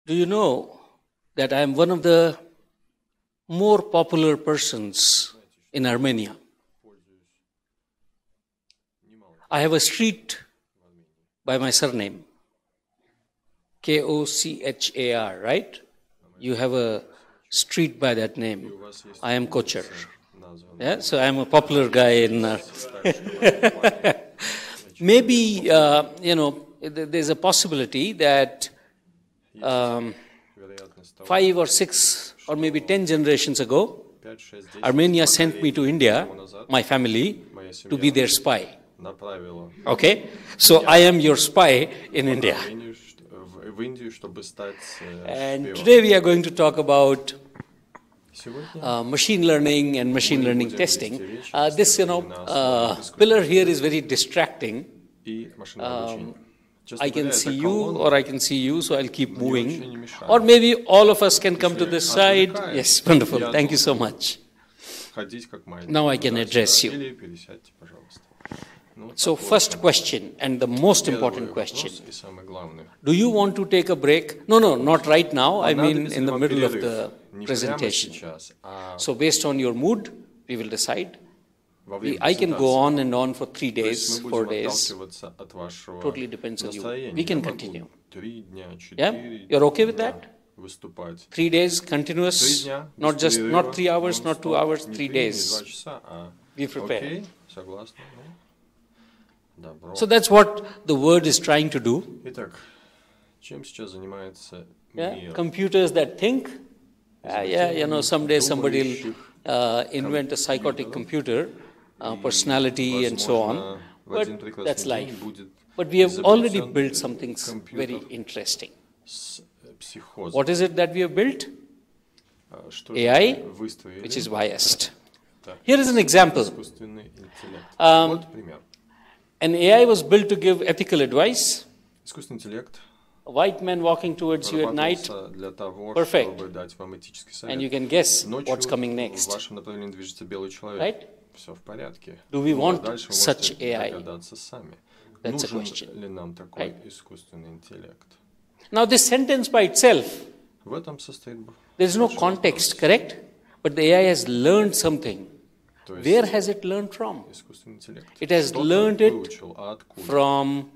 Do you know that I am one of the more popular persons in Armenia? I have a street by my surname, Kochar, right? You have a street by that name. I am Kocher. Yeah, so I am a popular guy in. Maybe there's a possibility that 5 or 6 or maybe 10 generations ago, Armenia sent me to India, my family, to be their spy. Okay, so I am your spy in India. And today we are going to talk about machine learning and machine learning testing. This pillar here is very distracting. I can see you or I can see you, so I'll keep moving. Or maybe all of us can come to this side. Yes, wonderful. Thank you so much. Now I can address you. So first question, and the most important question. Do you want to take a break? No, not right now. I mean in the middle of the presentation. So based on your mood, we will decide. I can go on and on for 3 days, 4 days. Totally depends on you. We can continue. Yeah? You're okay with that? 3 days continuous, not 3 hours, not 2 hours, 3 days. Be prepared. So that's what the word is trying to do. Yeah? Computers that think. Someday somebody will invent a psychotic computer, personality and so on. But that's life. But we have already built something very interesting. What is it that we have built? AI, which is biased. Here is an example. An AI was built to give ethical advice. A white man walking towards you at night. Perfect. And you can guess what's coming next. Right? Do we want such AI? That's a question. Right? Now this sentence by itself, there is no context, correct? But the AI has learned something. Where has it learned from? It has learned it from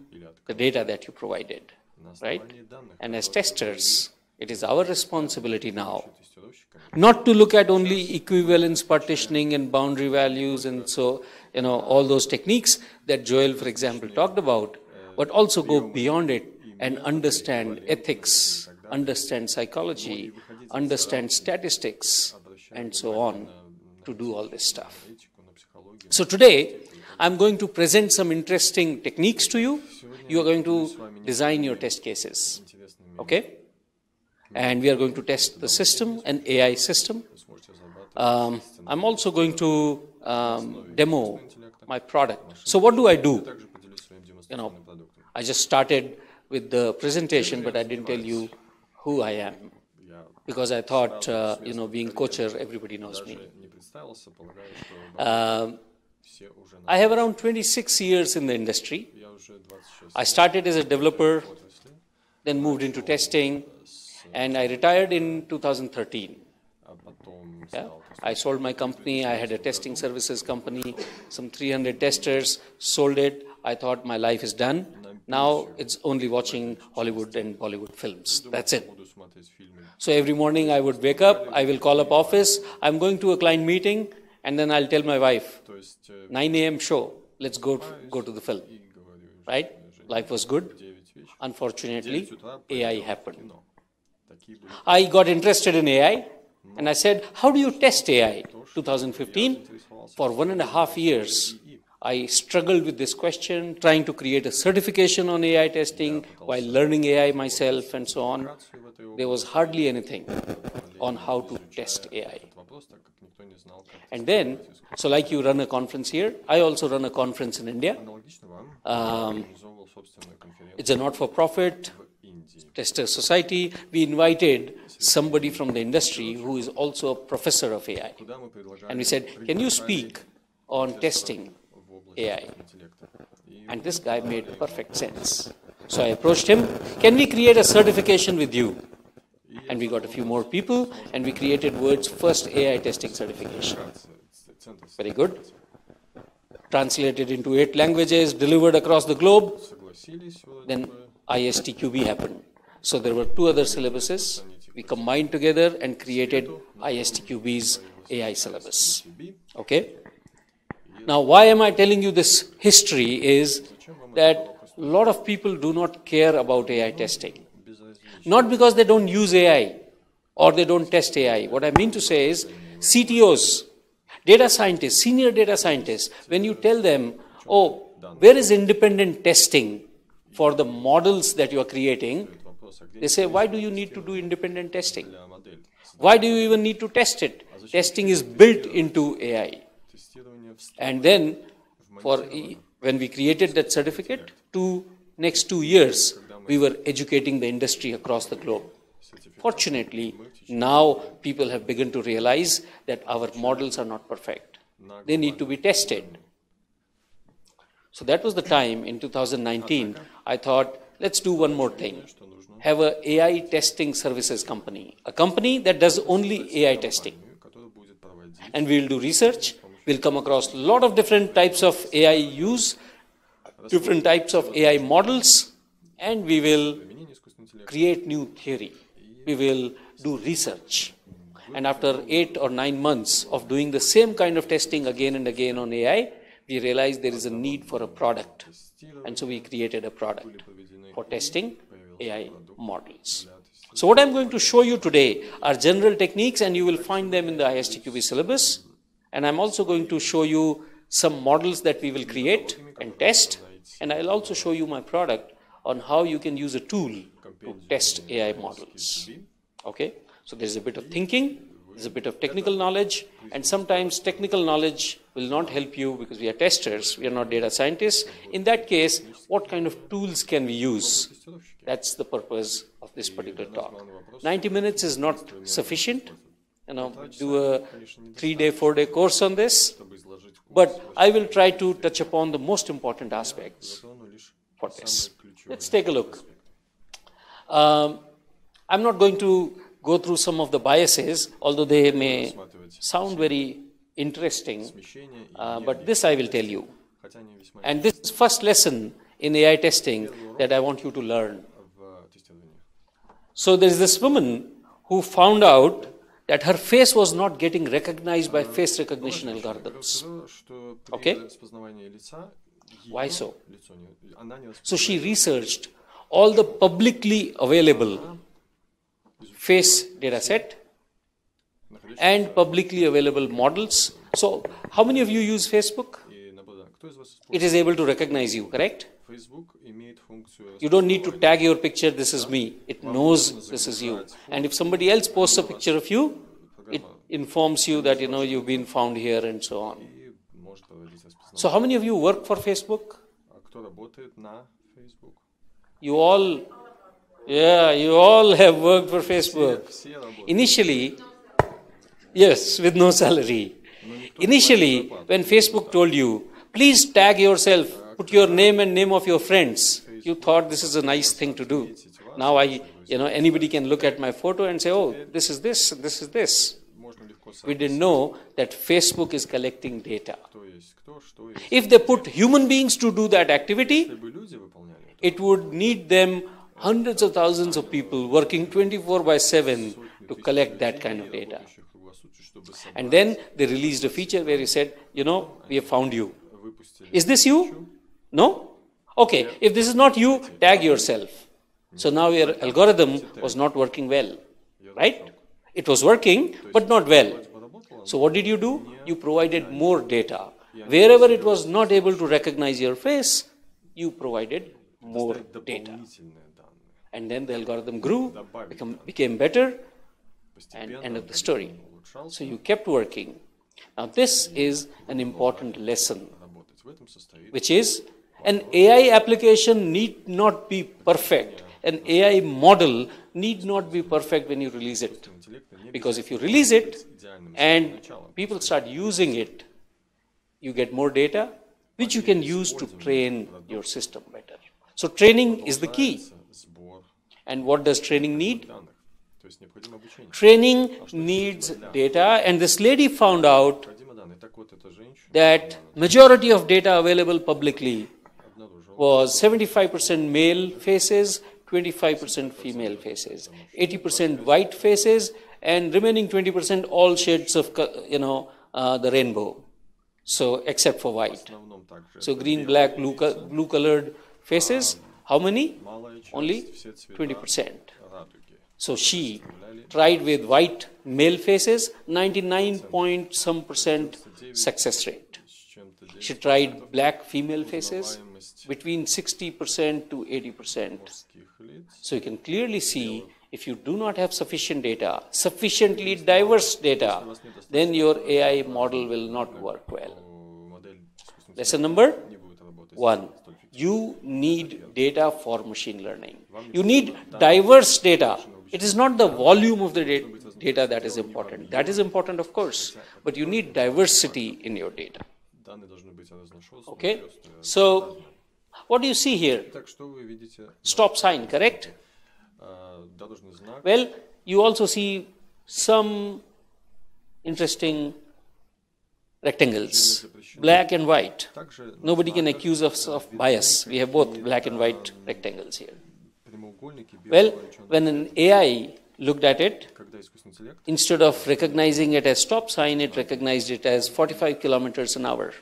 the data that you provided, right? And as testers, it is our responsibility now not to look at only equivalence partitioning and boundary values and so, all those techniques that Joel, for example, talked about, but also go beyond it and understand ethics, understand psychology, understand statistics, and so on, to do all this stuff. So today, I'm going to present some interesting techniques to you. You are going to design your test cases, okay? And we are going to test the system, an AI system. I'm also going to demo my product. So what do? I just started with the presentation, but I didn't tell you who I am. Because I thought, being Kocher, everybody knows me. I have around 26 years in the industry. I started as a developer, then moved into testing, and I retired in 2013. Yeah? I sold my company. I had a testing services company, some 300 testers, sold it. I thought my life is done. Now it's only watching Hollywood and Bollywood films. That's it. So every morning I would wake up, I will call up office, I'm going to a client meeting, and then I'll tell my wife, 9 a.m. show, let's go to the film. Right? Life was good. Unfortunately, AI happened. I got interested in AI, and I said, how do you test AI? 2015, for 1.5 years, I struggled with this question, trying to create a certification on AI testing while learning AI myself and so on. There was hardly anything on how to test AI. And then, so like you run a conference here, I also run a conference in India. It's a not-for-profit tester society. We invited somebody from the industry who is also a professor of AI. And we said, can you speak on testing AI? And this guy made perfect sense. So I approached him, can we create a certification with you? And we got a few more people, and we created world's first AI testing certification. Very good. Translated into 8 languages, delivered across the globe. Then ISTQB happened. So there were 2 other syllabuses. We combined together and created ISTQB's AI syllabus. Okay? Now, why am I telling you this history is that a lot of people do not care about AI testing. Not because they don't use AI or they don't test AI. What I mean to say is CTOs, data scientists, senior data scientists, when you tell them, oh, where is independent testing for the models that you are creating, they say, why do you need to do independent testing? Why do you even need to test it? Testing is built into AI. And then, when we created that certificate, next 2 years, we were educating the industry across the globe. Fortunately, now people have begun to realize that our models are not perfect. They need to be tested. So that was the time in 2019, I thought, let's do one more thing. Have an AI testing services company. A company that does only AI testing. And we'll do research. We'll come across a lot of different types of AI use, different types of AI models, and we will create new theory. We will do research. And after 8 or 9 months of doing the same kind of testing again and again on AI, we realized there is a need for a product. And so we created a product for testing AI models. So what I'm going to show you today are general techniques, and you will find them in the ISTQB syllabus. And I'm also going to show you some models that we will create and test. And I'll also show you my product on how you can use a tool to test AI models. Okay? So there's a bit of thinking, there's a bit of technical knowledge, and sometimes technical knowledge will not help you because we are testers, we are not data scientists. In that case, what kind of tools can we use? That's the purpose of this particular talk. 90 minutes is not sufficient. Do a 3-day, 4-day course on this, but I will try to touch upon the most important aspects for this. Let's take a look. I'm not going to go through some of the biases, although they may sound very interesting, but this I will tell you. And this is first lesson in AI testing that I want you to learn. So there is this woman who found out that her face was not getting recognized by face recognition algorithms. Okay? Why so? So she researched all the publicly available face data set and publicly available models. So how many of you use Facebook? It is able to recognize you, correct? You don't need to tag your picture, this is me. It knows this is you. And if somebody else posts a picture of you, it informs you that, you've been found here and so on. So how many of you work for Facebook? You all have worked for Facebook. Initially, yes, with no salary. Initially, when Facebook told you, please tag yourself, put your name and name of your friends, you thought this is a nice thing to do. Now anybody can look at my photo and say, oh, this is this, and this is this. We didn't know that Facebook is collecting data. If they put human beings to do that activity, it would need them hundreds of thousands of people working 24/7 to collect that kind of data. And then they released a feature where he said, we have found you. Is this you? No? Okay, if this is not you, tag yourself. So now your algorithm was not working well, right? It was working, but not well. So what did you do? You provided more data. Wherever it was not able to recognize your face, you provided more data. And then the algorithm grew, became better, and end of the story. So you kept working. Now this is an important lesson, which is an AI application need not be perfect. An AI model need not be perfect when you release it. Because if you release it and people start using it, you get more data, which you can use to train your system better. So training is the key. And what does training need? Training needs data, and this lady found out that majority of data available publicly was 75% male faces, 25% female faces, 80% white faces, and remaining 20% all shades of, the rainbow. So, except for white. So, green, black, blue colored faces, how many? Only 20%. So, she tried with white male faces, 99-point-some% success rate. She tried black female faces, between 60% to 80%. So, you can clearly see if you do not have sufficient data, sufficiently diverse data, then your AI model will not work well. Lesson number 1. You need data for machine learning. You need diverse data. It is not the volume of the data that is important. That is important, of course, but you need diversity in your data. Okay? So, what do you see here? Stop sign, correct? Well, you also see some interesting rectangles, black and white. Nobody can accuse us of bias. We have both black and white rectangles here. Well, when an AI looked at it, instead of recognizing it as stop sign, it recognized it as 45 kilometers an hour.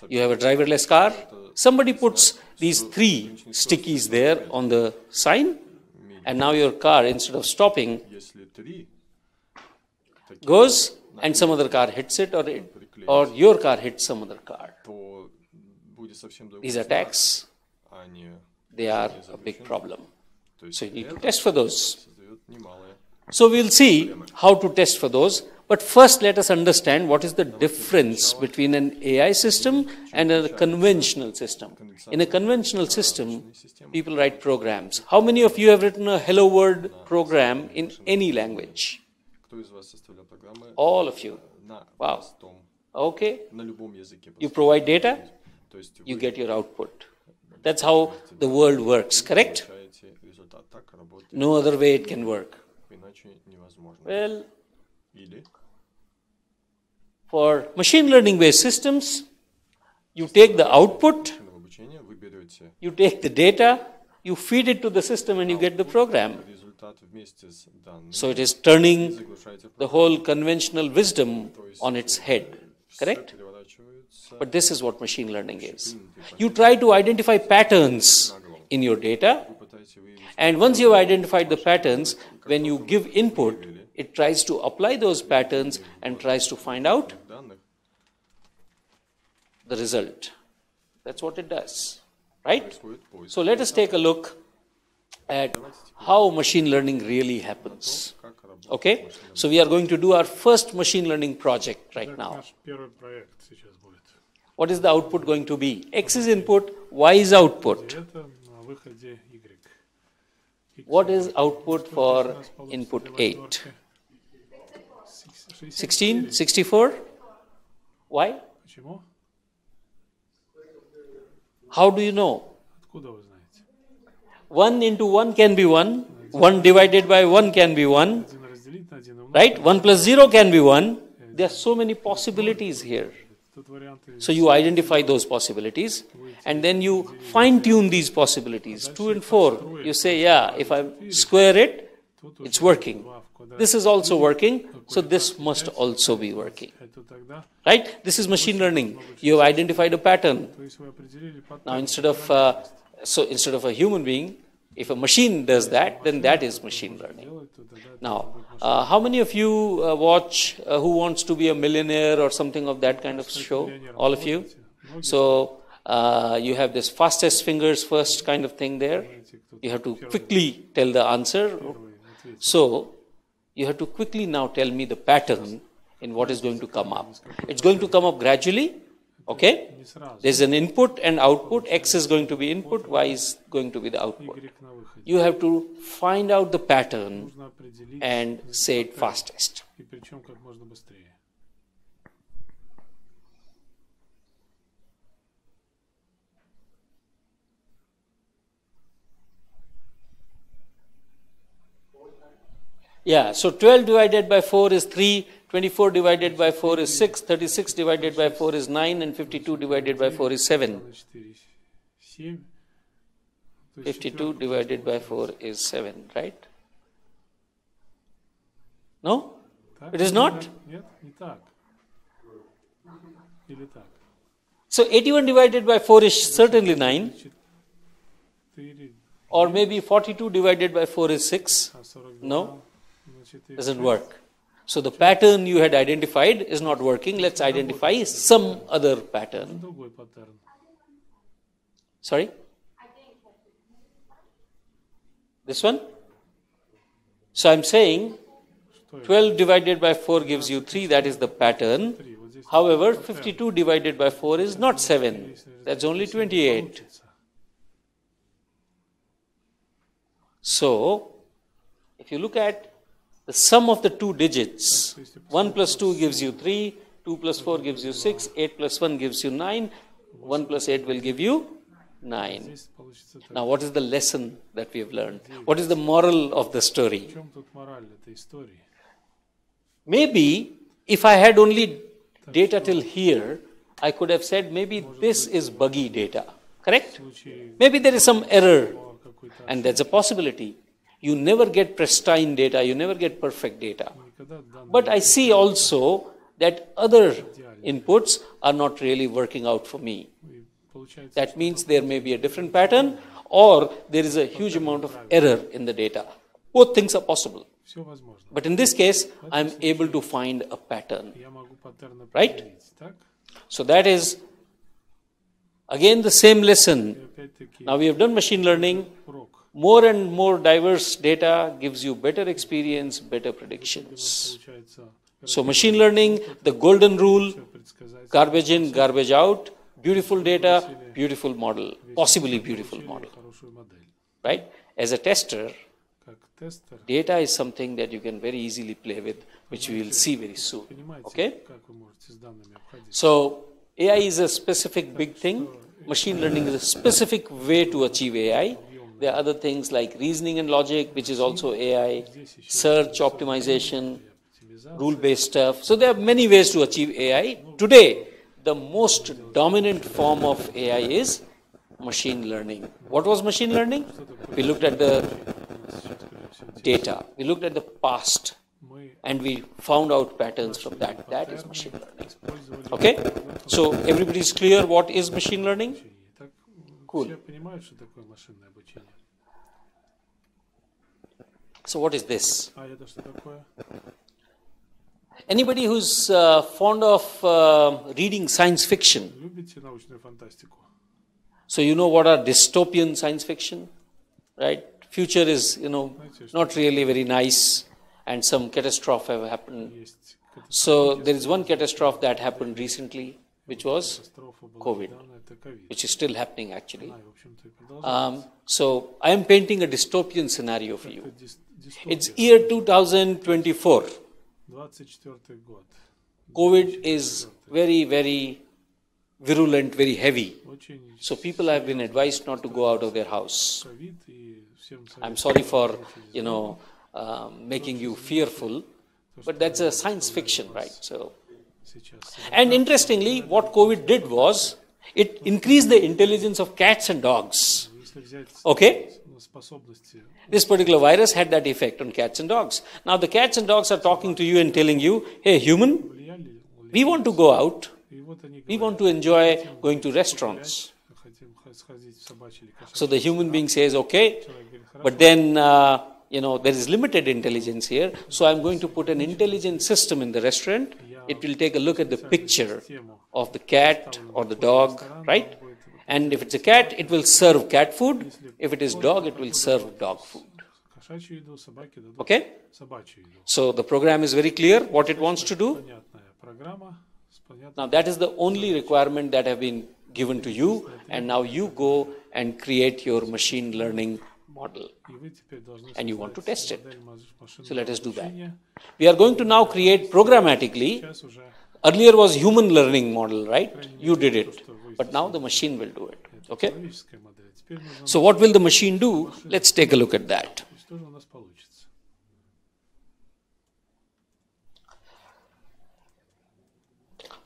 You have a driverless car. Somebody puts these 3 stickies there on the sign, and now your car, instead of stopping, goes and some other car hits it, or your car hits some other car. These attacks, they are a big problem. So you need to test for those. So we'll see how to test for those. But first, let us understand what is the difference between an AI system and a conventional system. In a conventional system, people write programs. How many of you have written a Hello World program in any language? All of you. Wow. Okay. You provide data, you get your output. That's how the world works, correct? No other way it can work. Well, for machine learning based systems, you take the output, you take the data, you feed it to the system and you get the program. So it is turning the whole conventional wisdom on its head, correct? But this is what machine learning is. You try to identify patterns in your data, and once you have identified the patterns, when you give input, it tries to apply those patterns and tries to find out the result. That's what it does, right? So let us take a look at how machine learning really happens. Okay? So we are going to do our first machine learning project right now. What is the output going to be? X is input, Y is output. What is output for input 8? 16? 64? Why? How do you know? 1 into 1 can be 1. 1 divided by 1 can be 1. Right? 1 plus 0 can be 1. There are so many possibilities here. So you identify those possibilities and then you fine-tune these possibilities. 2 and 4, you say, yeah, if I square it, it's working. This is also working, so this must also be working. Right? This is machine learning. You have identified a pattern. Now instead of a human being, if a machine does that, then that is machine learning. Now, how many of you watch Who Wants to Be a Millionaire or something of that kind of show? All of you? So, you have this fastest fingers first kind of thing there. You have to quickly tell the answer. So, you have to quickly now tell me the pattern in what is going to come up. It's going to come up gradually. Okay? There's an input and output. X is going to be input, Y is going to be the output. You have to find out the pattern and say it fastest. Yeah, so 12 divided by 4 is 3, 24 divided by 4 is 6, 36 divided by 4 is 9, and 52 divided by 4 is 7. 52 divided by 4 is 7, right? No? It is not? So 81 divided by 4 is certainly 9. Or maybe 42 divided by 4 is 6. No? Doesn't work. So the pattern you had identified is not working. Let's identify some other pattern. Sorry? This one? So I'm saying 12 divided by 4 gives you 3, that is the pattern. However, 52 divided by 4 is not 7, that's only 28. So, if you look at the sum of the two digits, 1 plus 2 gives you 3, 2 plus 4 gives you 6, 8 plus 1 gives you 9, 1 plus 8 will give you 9. Now, what is the lesson that we have learned? What is the moral of the story? Maybe if I had only data till here, I could have said maybe this is buggy data, correct? Maybe there is some error, and that's a possibility. You never get pristine data, you never get perfect data. But I see also that other inputs are not really working out for me. That means there may be a different pattern, or there is a huge amount of error in the data. Both things are possible. But in this case, I'm able to find a pattern, right? So that is, again, the same lesson. Now we have done machine learning. More and more diverse data gives you better experience, better predictions. So machine learning, the golden rule, garbage in, garbage out, beautiful data, beautiful model, possibly beautiful model, right? As a tester, data is something that you can very easily play with, which we will see very soon, okay? So AI is a specific big thing. Machine learning is a specific way to achieve AI. There are other things like reasoning and logic, which is also AI, search optimization, rule-based stuff. So there are many ways to achieve AI. Today, the most dominant form of AI is machine learning. What was machine learning? We looked at the data. We looked at the past. And we found out patterns from that. That is machine learning. Okay? So everybody is clear what is machine learning? Cool. So what is this? Anybody who's fond of reading science fiction? So you know what are dystopian science fiction, right? Future is, not really very nice, and some catastrophe have happened. So there is one catastrophe that happened recently, which was COVID, which is still happening actually. So I am painting a dystopian scenario for you. It's year 2024. COVID is very, very virulent, very heavy. So people have been advised not to go out of their house. I'm sorry for, making you fearful, but that's a science fiction, right? So, and interestingly, what COVID did was, it increased the intelligence of cats and dogs. Okay? This particular virus had that effect on cats and dogs. Now the cats and dogs are talking to you and telling you, hey human, we want to go out. We want to enjoy going to restaurants. So the human being says, okay, but then, there is limited intelligence here. So I'm going to put an intelligent system in the restaurant. It will take a look at the picture of the cat or the dog, right? And if it's a cat, it will serve cat food. If it is dog, it will serve dog food. Okay? So the program is very clear what it wants to do. Now that is the only requirement that have been given to you, and now you go and create your machine learning model, and you want to test it. So let us do that. We are going to now create programmatically. Earlier was human learning model, right? You did it, but now the machine will do it. Okay? So what will the machine do? Let's take a look at that.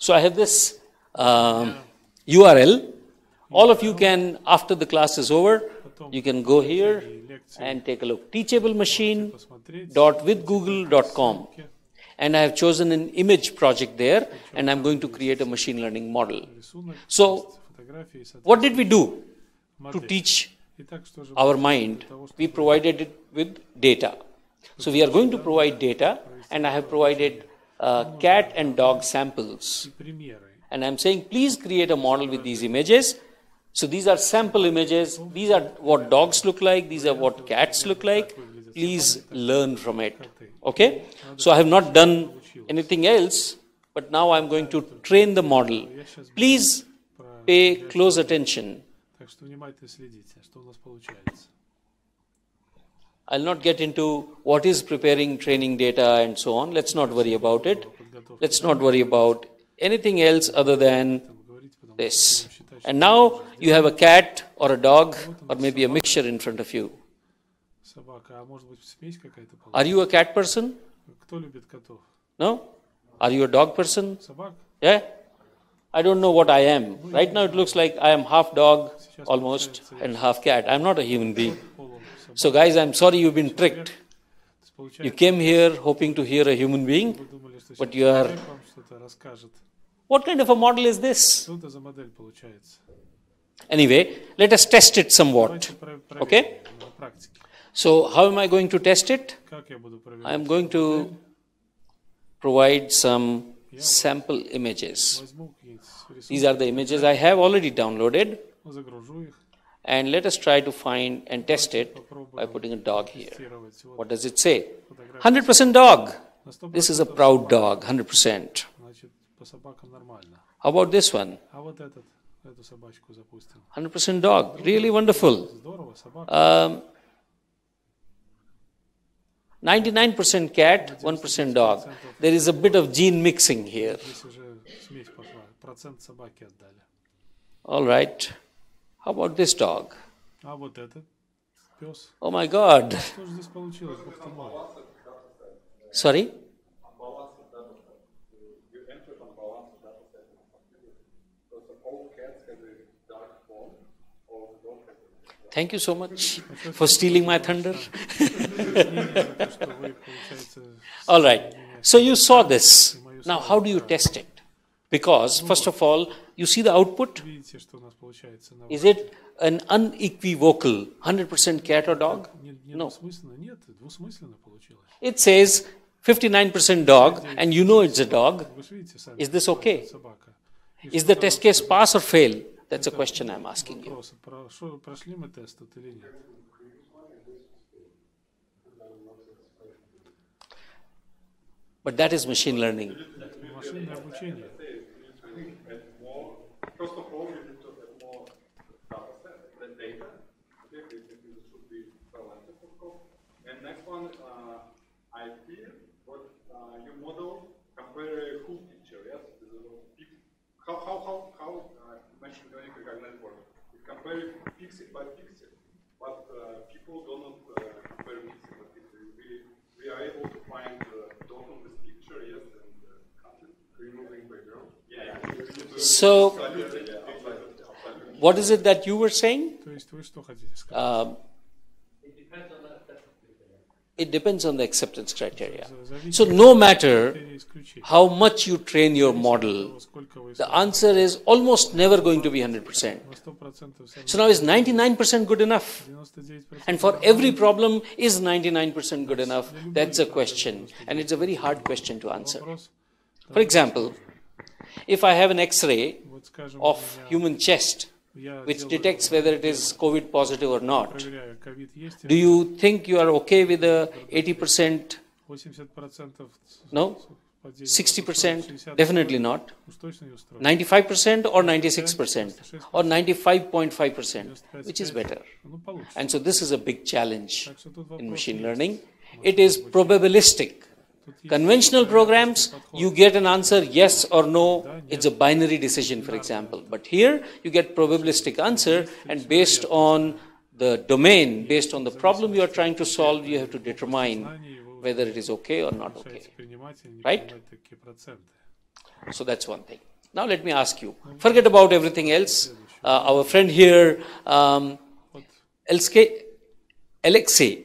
So I have this URL. All of you can, after the class is over, you can go here and take a look. teachablemachine.withgoogle.com. And I have chosen an image project there, and I'm going to create a machine learning model. So what did we do to teach our mind? We provided it with data. So we are going to provide data, and I have provided cat and dog samples. And I'm saying, please create a model with these images. So these are sample images. These are what dogs look like. These are what cats look like. Please learn from it. Okay? So I have not done anything else, but now I'm going to train the model. Please pay close attention. I'll not get into what is preparing training data and so on. Let's not worry about it. Let's not worry about anything else other than this. And now you have a cat or a dog or maybe a mixture in front of you. Are you a cat person? No? Are you a dog person? Yeah? I don't know what I am. Right now it looks like I am half dog almost and half cat. I'm not a human being. So guys, I'm sorry you've been tricked. You came here hoping to hear a human being, but you are... What kind of a model is this? Anyway, let us test it somewhat. Okay? So how am I going to test it? I am going to provide some sample images. These are the images I have already downloaded. And let us try to find and test it by putting a dog here. What does it say? 100% dog. This is a proud dog, 100%. How about this one? 100% dog. Really wonderful. 99% cat, 1% dog. There is a bit of gene mixing here. All right. How about this dog? Oh my God. Sorry? Thank you so much for stealing my thunder. All right. So you saw this. Now, how do you test it? Because, first of all, you see the output? Is it an unequivocal 100% cat or dog? No. It says 59% dog, and you know it's a dog. Is this okay? Is the test case pass or fail? That's a question I'm asking you. But that is machine learning. First of all, you need to have more data set, the data. Okay, this should be talented, of course. And next one, I feel what your model compare full picture, yes? How machine learning recognize work? It compares pixel by pixel, but people do not compare pixel by pixel. We are able to find dot on this picture, yes, and content, removing background. So, what is it that you were saying? It depends on the acceptance criteria. So no matter how much you train your model, the answer is almost never going to be 100%. So now is 99% good enough? And for every problem, is 99% good enough? That's a question. And it's a very hard question to answer. For example, if I have an X-ray of human chest, which detects whether it is COVID positive or not, do you think you are okay with the 80%? No? 60%? Definitely not. 95% or 96% or 95.5%? Which is better? And so this is a big challenge in machine learning. It is probabilistic. Conventional programs, you get an answer yes or no. It's a binary decision, for example. But here, you get probabilistic answer, and based on the domain, based on the problem you are trying to solve, you have to determine whether it is okay or not okay. Right? So that's one thing. Now let me ask you, forget about everything else. Our friend here, Alexei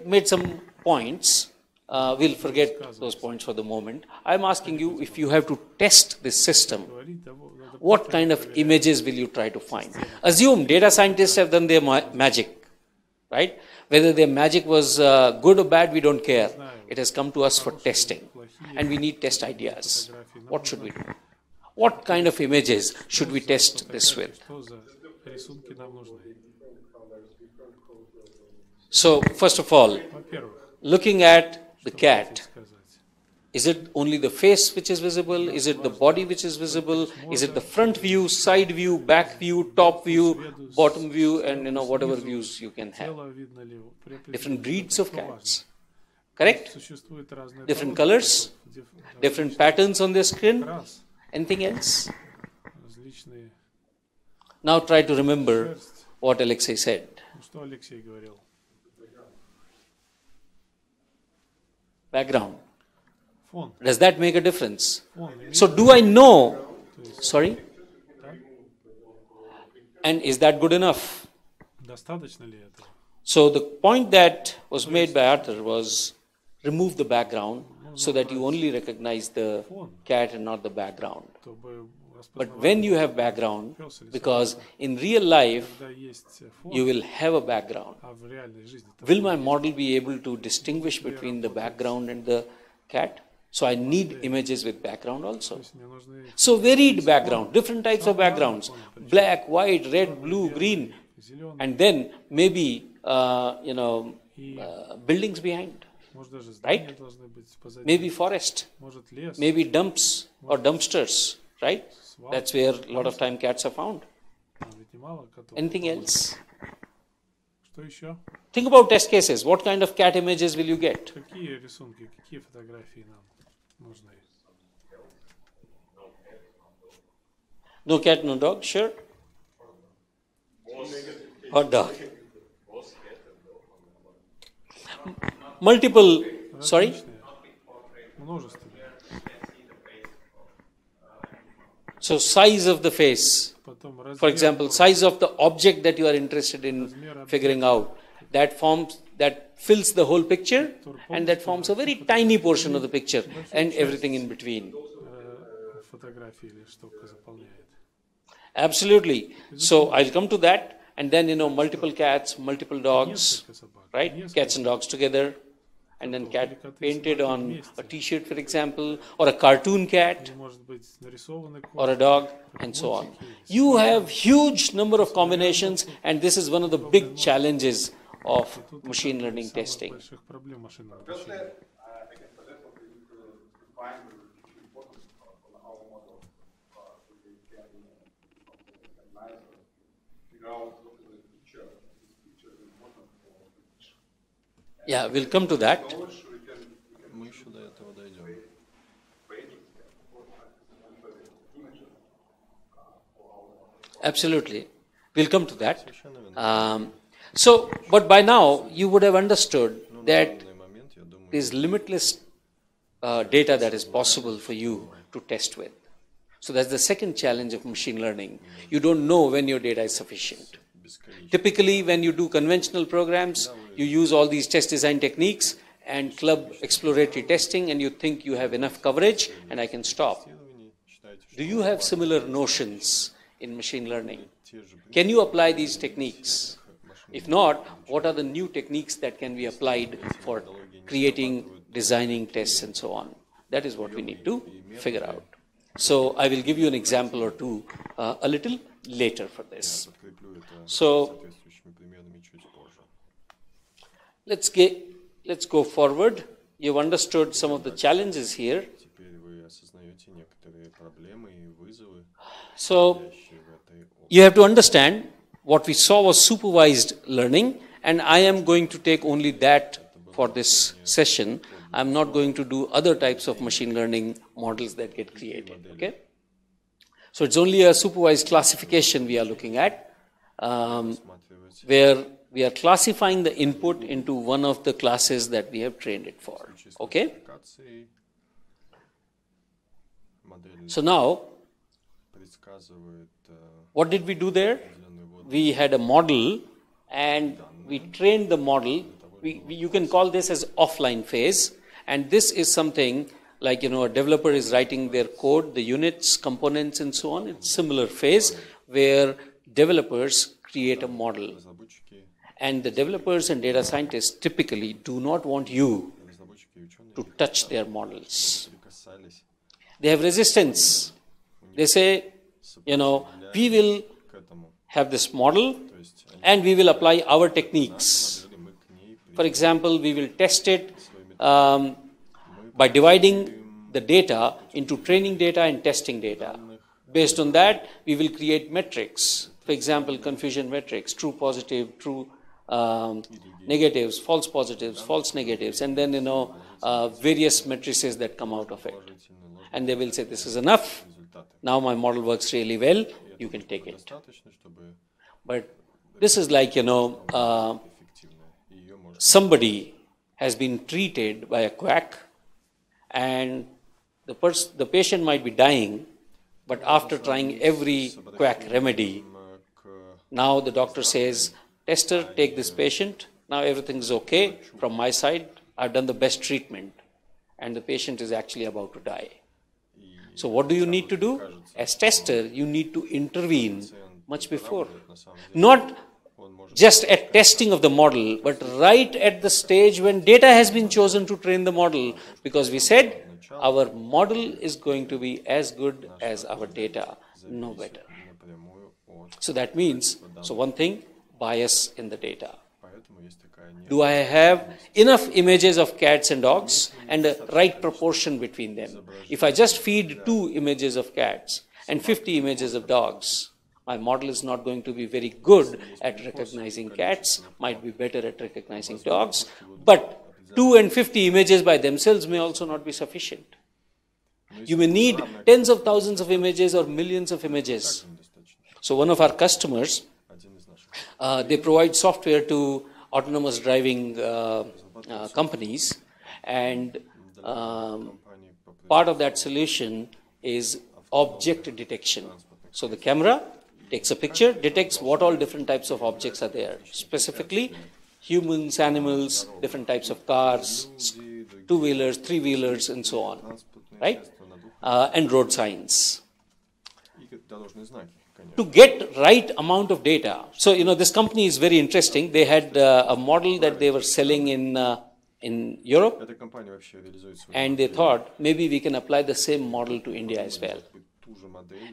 made some points. We'll forget those points for the moment. I'm asking you, if you have to test this system, what kind of images will you try to find? Assume data scientists have done their magic, right? Whether their magic was good or bad, we don't care. It has come to us for testing, and we need test ideas. What should we do? What kind of images should we test this with? So, first of all, looking at the cat, is it only the face which is visible? Is it the body which is visible? Is it the front view, side view, back view, top view, bottom view, and whatever views you can have? Different breeds of cats, correct? Different colors, different patterns on their skin. Anything else? Now try to remember what Alexei said. Background. Does that make a difference? So do I know, sorry? And is that good enough? So the point that was made by Arthur was remove the background so that you only recognize the cat and not the background. But when you have background, because in real life, you will have a background, will my model be able to distinguish between the background and the cat? So I need images with background also. So varied background, different types of backgrounds, black, white, red, blue, green, and then maybe, buildings behind, right? Maybe forest, maybe dumps or dumpsters, right? That's where a lot of time cats are found. Anything else? Think about test cases. What kind of cat images will you get? No cat, no dog, sure? Or dog? Multiple, sorry? So size of the face, for example, size of the object that you are interested in figuring out, that fills the whole picture, and that forms a very tiny portion of the picture, and everything in between. Absolutely. So I'll come to that, and then multiple cats, multiple dogs, right? Cats and dogs together. And then cat painted on a t-shirt, for example, or a cartoon cat, or a dog, and so on. You have huge number of combinations, and this is one of the big challenges of machine learning testing. Yeah, we'll come to that. Absolutely. We'll come to that. But by now, you would have understood that there's limitless data that is possible for you to test with. So that's the second challenge of machine learning. You don't know when your data is sufficient. Typically, when you do conventional programs, you use all these test design techniques and club exploratory testing, and you think you have enough coverage and I can stop. Do you have similar notions in machine learning? Can you apply these techniques? If not, what are the new techniques that can be applied for creating, designing tests and so on? That is what we need to figure out. So I will give you an example or two a little later for this. So let's go forward. You've understood some of the challenges here. So you have to understand what we saw was supervised learning, and I am going to take only that for this session. I'm not going to do other types of machine learning models that get created. Okay? So it's only a supervised classification we are looking at, where we are classifying the input into one of the classes that we have trained it for. Okay? So now, what did we do there? We had a model and we trained the model. You can call this as offline phase. And this is something like, a developer is writing their code, the units, components, and so on. It's similar phase where developers create a model. And the developers and data scientists typically do not want you to touch their models. They have resistance. They say, we will have this model and we will apply our techniques. For example, we will test it by dividing the data into training data and testing data. Based on that, we will create metrics. For example, confusion metrics, true positive, true negatives, false positives, false negatives, and then, various matrices that come out of it. And they will say, this is enough. Now my model works really well. You can take it. But this is like, somebody has been treated by a quack and the patient might be dying, but after trying every quack remedy, now the doctor says, tester, take this patient. Now everything is okay from my side. I've done the best treatment. And the patient is actually about to die. So what do you need to do? As tester, you need to intervene much before. Not just at testing of the model, but right at the stage when data has been chosen to train the model. Because we said our model is going to be as good as our data, no better. So that means, one thing, bias in the data. Do I have enough images of cats and dogs and a right proportion between them? If I just feed 2 images of cats and 50 images of dogs, my model is not going to be very good at recognizing cats, might be better at recognizing dogs, but 2 and 50 images by themselves may also not be sufficient. You may need tens of thousands of images or millions of images. So one of our customers, they provide software to autonomous driving companies, and part of that solution is object detection. So the camera takes a picture, detects what all different types of objects are there, specifically humans, animals, different types of cars, 2-wheelers, 3-wheelers, and so on, right? And road signs. To get right amount of data. So, this company is very interesting. They had a model that they were selling in Europe, and they thought maybe we can apply the same model to India as well.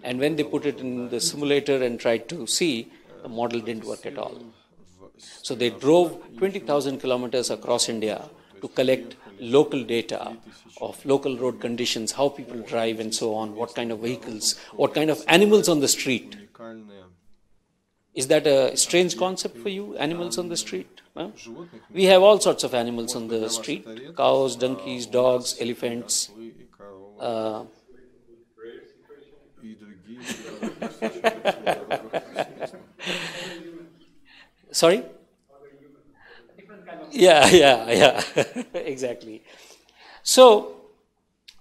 And when they put it in the simulator and tried to see, the model didn't work at all. So they drove 20,000 kilometers across India to collect local data of local road conditions, how people drive and so on, what kind of vehicles, what kind of animals on the street. Is that a strange concept for you, animals on the street? Huh? We have all sorts of animals on the street, cows, donkeys, dogs, elephants. Sorry? Yeah, exactly. So,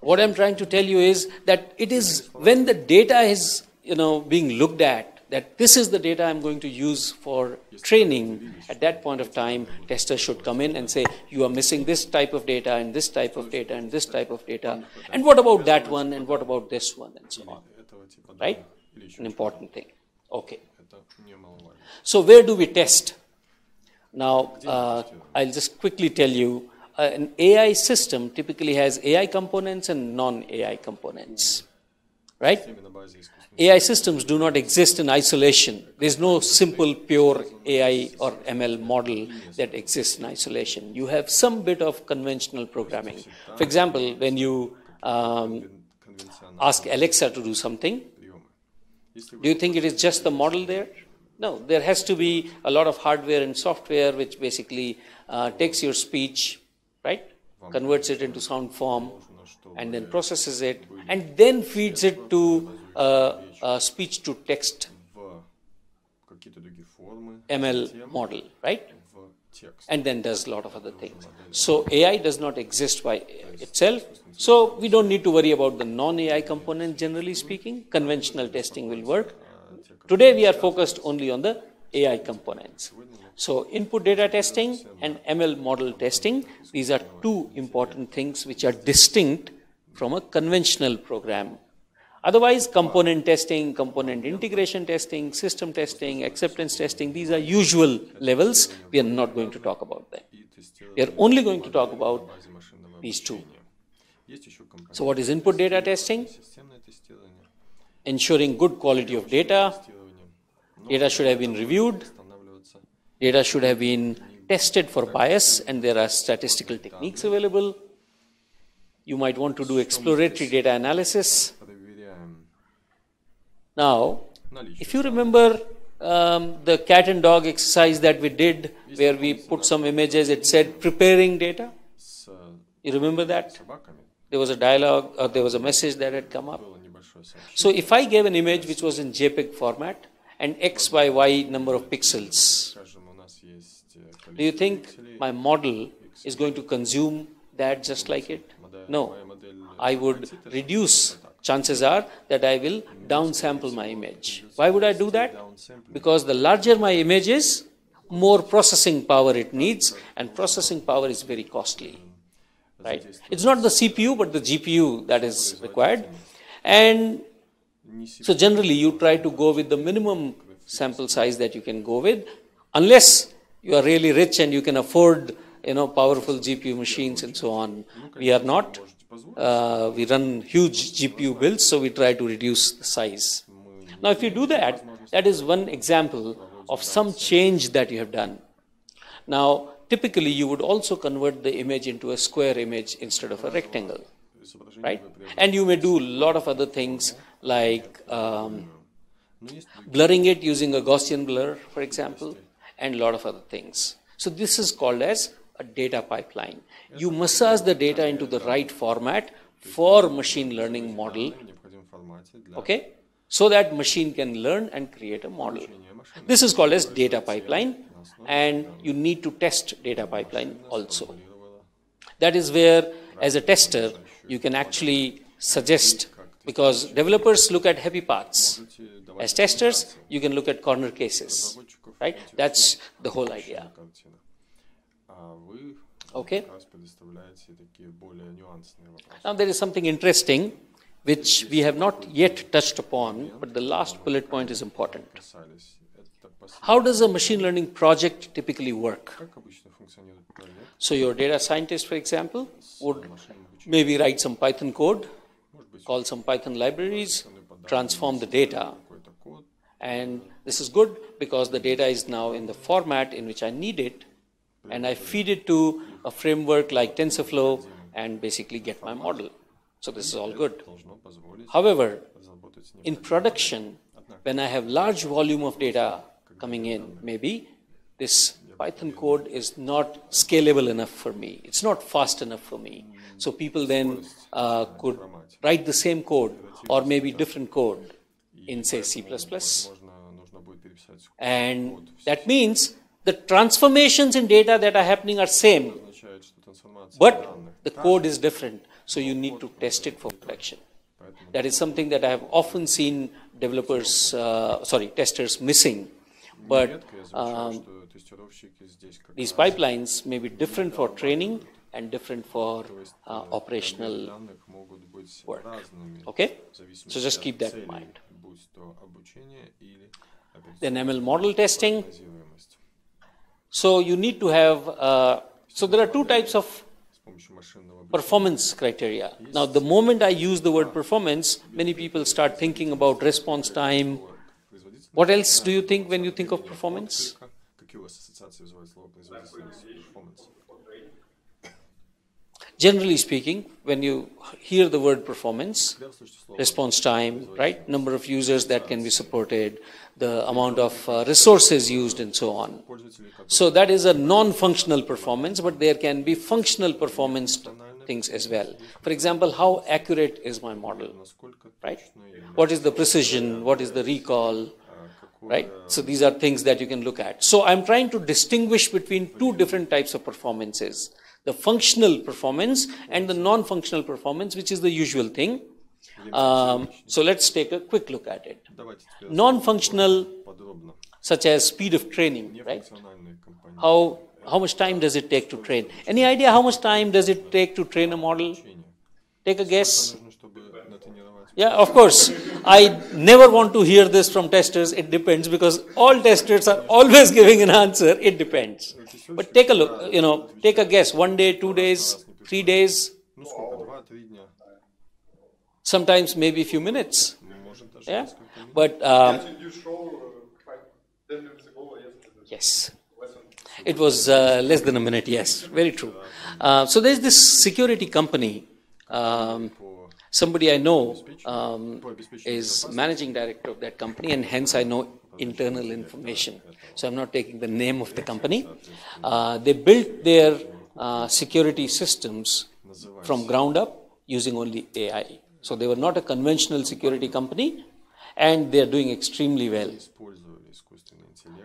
what I'm trying to tell you is that it is when the data is, being looked at, that this is the data I'm going to use for training, at that point of time, testers should come in and say, you are missing this type of data, and this type of data, and this type of data, and what about that one, and what about this one, and so on. Right? An important thing. Okay. So where do we test? Now, I'll just quickly tell you, an AI system typically has AI components and non-AI components, right? AI systems do not exist in isolation. There's no simple, pure AI or ML model that exists in isolation. You have some bit of conventional programming. For example, when you ask Alexa to do something, do you think it is just the model there? No, there has to be a lot of hardware and software which basically takes your speech, right, converts it into sound form, and then processes it, and then feeds it to speech to text ML model, right? And then does a lot of other things. So AI does not exist by itself. So we don't need to worry about the non-AI component, generally speaking. Conventional testing will work. Today we are focused only on the AI components. So input data testing and ML model testing, these are two important things which are distinct from a conventional program. Otherwise, component testing, component integration testing, system testing, acceptance testing, these are usual levels. We are not going to talk about them. We are only going to talk about these two. So what is input data testing? Ensuring good quality of data. Data should have been reviewed. Data should have been tested for bias, and there are statistical techniques available. You might want to do exploratory data analysis. Now, if you remember the cat and dog exercise that we did, where we put some images, it said preparing data. You remember that? There was a dialogue, or there was a message that had come up. So if I gave an image which was in JPEG format and X by Y number of pixels, do you think my model is going to consume that just like it? No. I would reduce. Chances are that I will downsample my image. Why would I do that? Because the larger my image is, more processing power it needs, and processing power is very costly. Right? It's not the CPU, but the GPU that is required. And so generally you try to go with the minimum sample size that you can go with, unless you are really rich and you can afford, powerful GPU machines and so on. We are not. We run huge GPU builds, so we try to reduce the size. Now, if you do that, that is one example of some change that you have done. Now, typically, you would also convert the image into a square image instead of a rectangle, right? And you may do a lot of other things like blurring it using a Gaussian blur, for example, and a lot of other things. So this is called as a data pipeline. You massage the data into the right format for machine learning model, okay, so that machine can learn and create a model. This is called as data pipeline, and you need to test data pipeline also. That is where, as a tester, you can actually suggest, because developers look at happy paths. As testers, you can look at corner cases, right? That's the whole idea. Okay. Now there is something interesting which we have not yet touched upon, but the last bullet point is important. How does a machine learning project typically work? So your data scientist, for example, would maybe write some Python code, call some Python libraries, transform the data. And this is good because the data is now in the format in which I need it, and I feed it to a framework like TensorFlow and basically get my model. So this is all good. However, in production, when I have large volume of data coming in, maybe this Python code is not scalable enough for me. It's not fast enough for me. So people then could write the same code or maybe different code in, say, C++. And that means the transformations in data that are happening are same, but the code is different. So you need to test it for production. That is something that I have often seen testers missing. But these pipelines may be different for training and different for operational work. Okay? So just keep that in mind. Then ML model testing. So you need to have, so there are two types of performance criteria. Now, the moment I use the word performance, many people start thinking about response time. What else do you think when you think of performance? Generally speaking, when you hear the word performance, response time, right, number of users that can be supported, the amount of resources used and so on. So that is a non-functional performance, but there can be functional performance things as well. For example, how accurate is my model, right? What is the precision? What is the recall? right? So these are things that you can look at. So I'm trying to distinguish between two different types of performances. The functional performance and the non-functional performance, which is the usual thing. So let's take a quick look at it. Non-functional, such as speed of training, right? How much time does it take to train? Any idea how much time does it take to train a model? Take a guess. Yeah, of course. I never want to hear this from testers. It depends, because all testers are always giving an answer. It depends. But take a look, take a guess. 1 day, 2 days, 3 days. Sometimes maybe a few minutes. Yeah, but yes, it was less than a minute. Yes, very true. So there's this security company. Somebody I know is managing director of that company, and hence I know internal information. So I'm not taking the name of the company. They built their security systems from ground up using only AI. So they were not a conventional security company, and they're doing extremely well.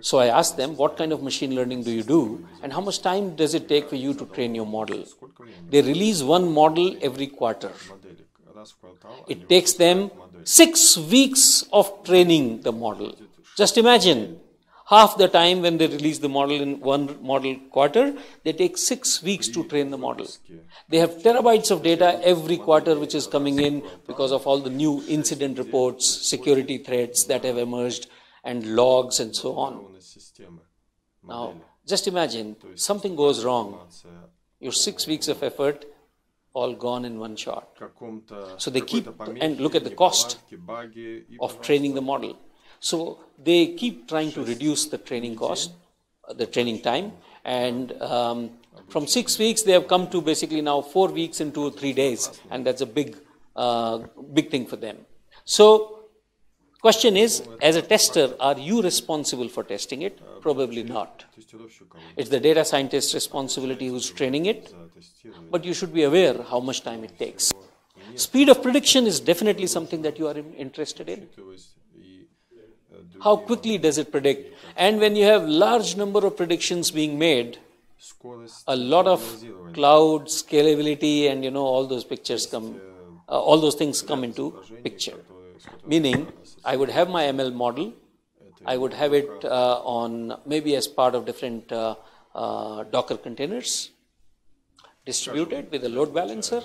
So I asked them, what kind of machine learning do you do, and how much time does it take for you to train your model? They release one model every quarter. It takes them 6 weeks of training the model. Just imagine, half the time when they release the model in one model quarter, they take 6 weeks to train the model. They have terabytes of data every quarter which is coming in because of all the new incident reports, security threats that have emerged, and logs and so on. Now, just imagine, something goes wrong. Your 6 weeks of effort all gone in one shot. So they keep, and look at the cost of training the model. So they keep trying to reduce the training cost, the training time, and from 6 weeks they have come to basically now 4 weeks in 2 or 3 days, and that's a big thing for them. So question is, as a tester, are you responsible for testing it? Probably not. It's the data scientist's responsibility who's training it, but you should be aware how much time it takes. Speed of prediction is definitely something that you are interested in. How quickly does it predict? And when you have large number of predictions being made, a lot of cloud scalability and all those pictures come, all those things come into picture. Meaning, I would have my ML model, I would have it on maybe as part of different Docker containers, distributed with a load balancer,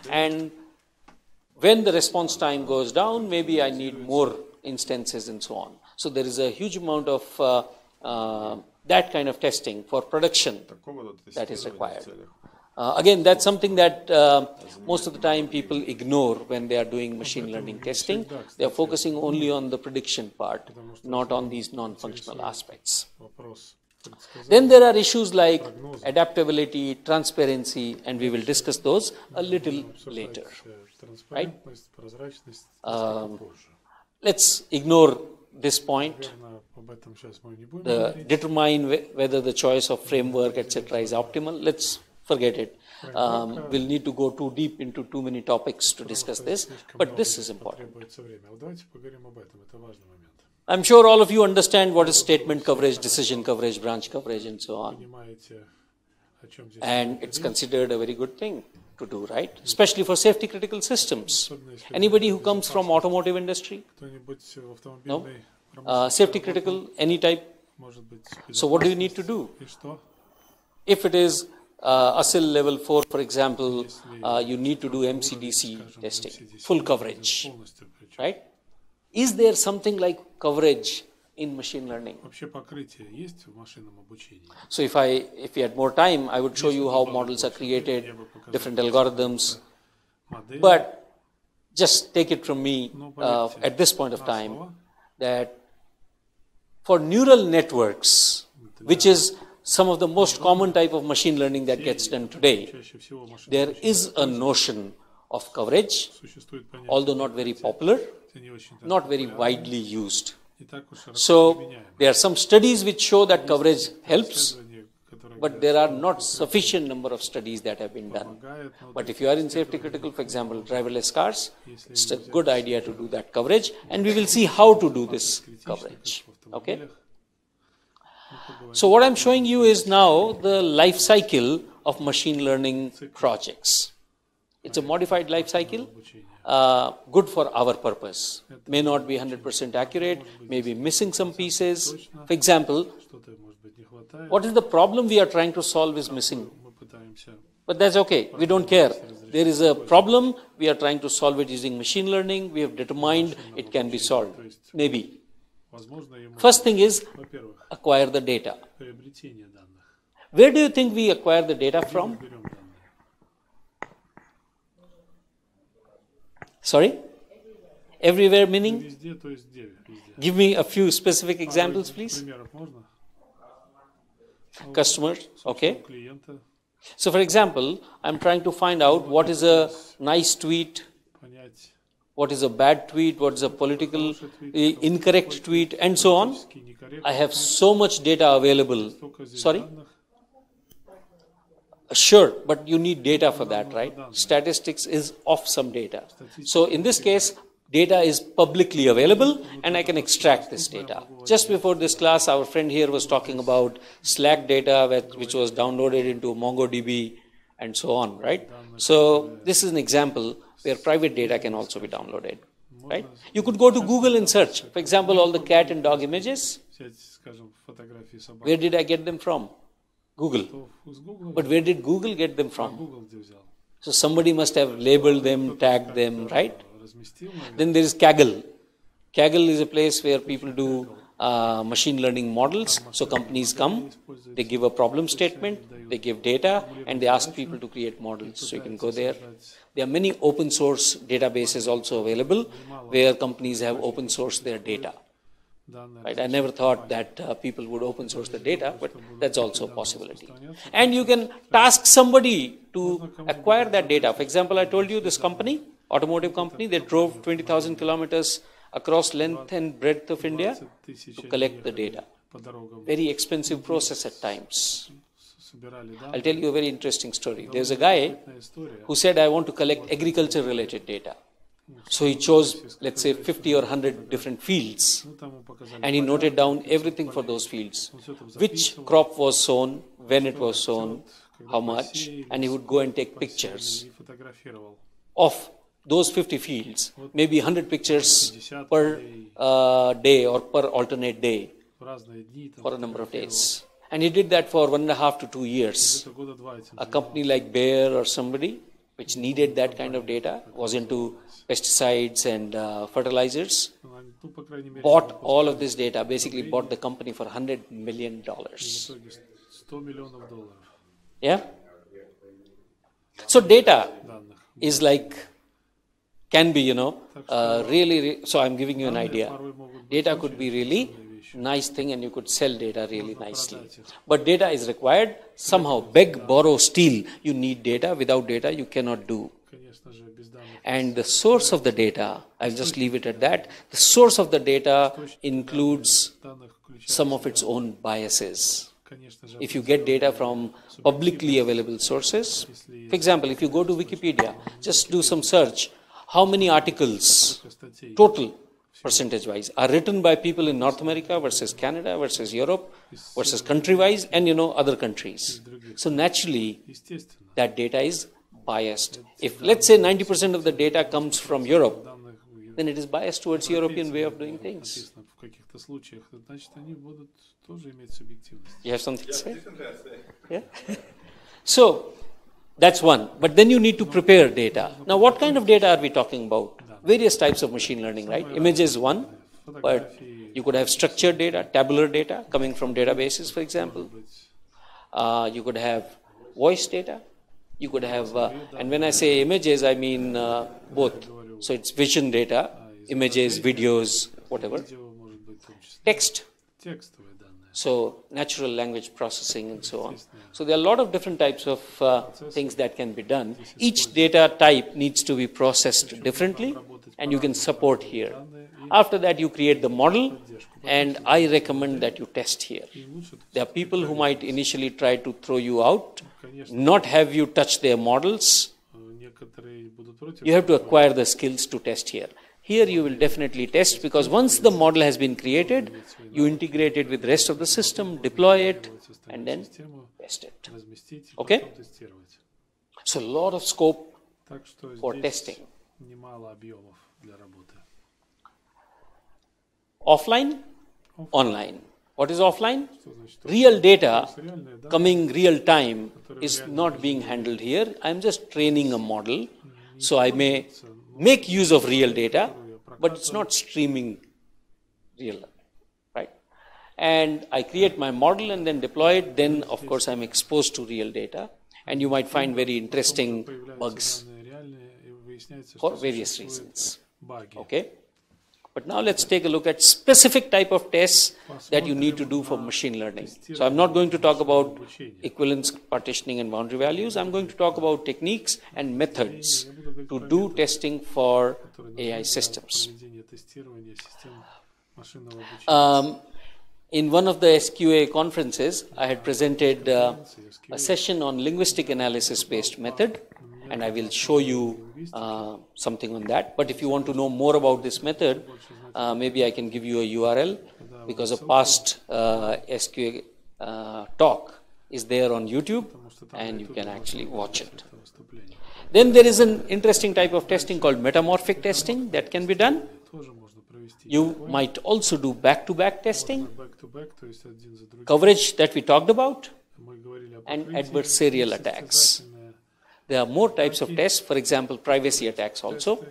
and when the response time goes down, maybe I need more instances and so on. So there is a huge amount of that kind of testing for production that is required. Again, that's something that most of the time people ignore when they are doing machine learning testing. They are focusing only on the prediction part, not on these non-functional aspects. Then there are issues like adaptability, transparency, and we will discuss those a little later. Right? Let's ignore this point. Determine whether the choice of framework, etc., is optimal. Let's forget it. We'll need to go too deep into too many topics to discuss this, but this is important. I'm sure all of you understand what is statement coverage, decision coverage, branch coverage, and so on. And it's considered a very good thing to do, right? Especially for safety critical systems. Anybody who comes from automotive industry? No? Safety critical, any type? So what do you need to do? If it is ASIL level 4, for example, you need to do MCDC testing, full coverage, right? Is there something like coverage in machine learning? So if we had more time, I would show you how models are created, different algorithms, but just take it from me at this point of time that for neural networks, which is some of the most common type of machine learning that gets done today, there is a notion of coverage, although not very popular, not very widely used. So there are some studies which show that coverage helps, but there are not sufficient number of studies that have been done. But if you are in safety critical, for example, driverless cars, it's a good idea to do that coverage, and we will see how to do this coverage. Okay. So what I'm showing you is now the life cycle of machine learning projects. It's a modified life cycle, good for our purpose. May not be 100% accurate, may be missing some pieces. For example, what is the problem we are trying to solve is missing. But that's okay, we don't care. There is a problem, we are trying to solve it using machine learning, we have determined it can be solved, maybe. First thing is acquire the data. Where do you think we acquire the data from? Sorry? Everywhere meaning? Give me a few specific examples, please. Customers, okay. So for example, I'm trying to find out what is a nice tweet, what is a bad tweet, what is a political incorrect tweet, and so on. I have so much data available. Sorry? Sure, but you need data for that, right? Statistics is of some data. So in this case, data is publicly available and I can extract this data. Just before this class, our friend here was talking about Slack data which was downloaded into MongoDB and so on, right? So this is an example where private data can also be downloaded, right? You could go to Google and search, for example, all the cat and dog images. Where did I get them from? Google. But where did Google get them from? So somebody must have labeled them, tagged them, right? Then there is Kaggle. Kaggle is a place where people do machine learning models. So companies come, they give a problem statement, they give data, and they ask people to create models. So you can go there. There are many open source databases also available where companies have open sourced their data. Right? I never thought that people would open source the data, but that's also a possibility. And you can task somebody to acquire that data. For example, I told you this company, automotive company, they drove 20,000 kilometers across length and breadth of India to collect the data. Very expensive process at times. I'll tell you a very interesting story. There's a guy who said, I want to collect agriculture related data. So he chose, let's say, 50 or 100 different fields, and he noted down everything for those fields. Which crop was sown, when it was sown, how much, and he would go and take pictures of those 50 fields, maybe 100 pictures per day or per alternate day for a number of days. And he did that for 1.5 to 2 years. A company like Bayer or somebody which needed that kind of data, was into pesticides and fertilizers, bought all of this data, basically bought the company for $100 million. Yeah? So data is like, can be, really, so I'm giving you an idea. Data could be really nice thing and you could sell data really nicely. But data is required. Somehow, beg, borrow, steal. You need data. Without data, you cannot do. And the source of the data, I'll just leave it at that. The source of the data includes some of its own biases. If you get data from publicly available sources, for example, if you go to Wikipedia, just do some search. How many articles, total, percentage-wise, are written by people in North America versus Canada versus Europe versus country-wise and, other countries. So naturally, that data is biased. If, let's say, 90% of the data comes from Europe, then it is biased towards European way of doing things. You have something to say? Yeah? So, that's one. But then you need to prepare data. Now, what kind of data are we talking about? Various types of machine learning, right? Image is one, but you could have structured data, tabular data coming from databases, for example. You could have voice data. You could have, and when I say images, I mean both. So it's vision data, images, videos, whatever. Text. So natural language processing and so on. So there are a lot of different types of things that can be done. Each data type needs to be processed differently, and you can support here. After that, you create the model, and I recommend that you test here. There are people who might initially try to throw you out, not have you touch their models. You have to acquire the skills to test here. Here you will definitely test, because once the model has been created, you integrate it with the rest of the system, deploy it, and then test it. Okay? So a lot of scope for testing. Offline, online. What is offline? Real data coming real time is not being handled here. I'm just training a model, so I may make use of real data, but it's not streaming real, right? And I create my model and then deploy it, then of course I'm exposed to real data, and you might find very interesting bugs for various reasons. Okay? But now let's take a look at specific type of tests that you need to do for machine learning. So I'm not going to talk about equivalence, partitioning, and boundary values. I'm going to talk about techniques and methods to do testing for AI systems. In one of the SQA conferences, I had presented a session on linguistic analysis-based method, and I will show you something on that. But if you want to know more about this method, maybe I can give you a URL, because a past SQA talk is there on YouTube, and you can actually watch it. Then there is an interesting type of testing called metamorphic testing that can be done. You might also do back-to-back testing, coverage that we talked about, and adversarial attacks. There are more types of tests, for example, privacy attacks also.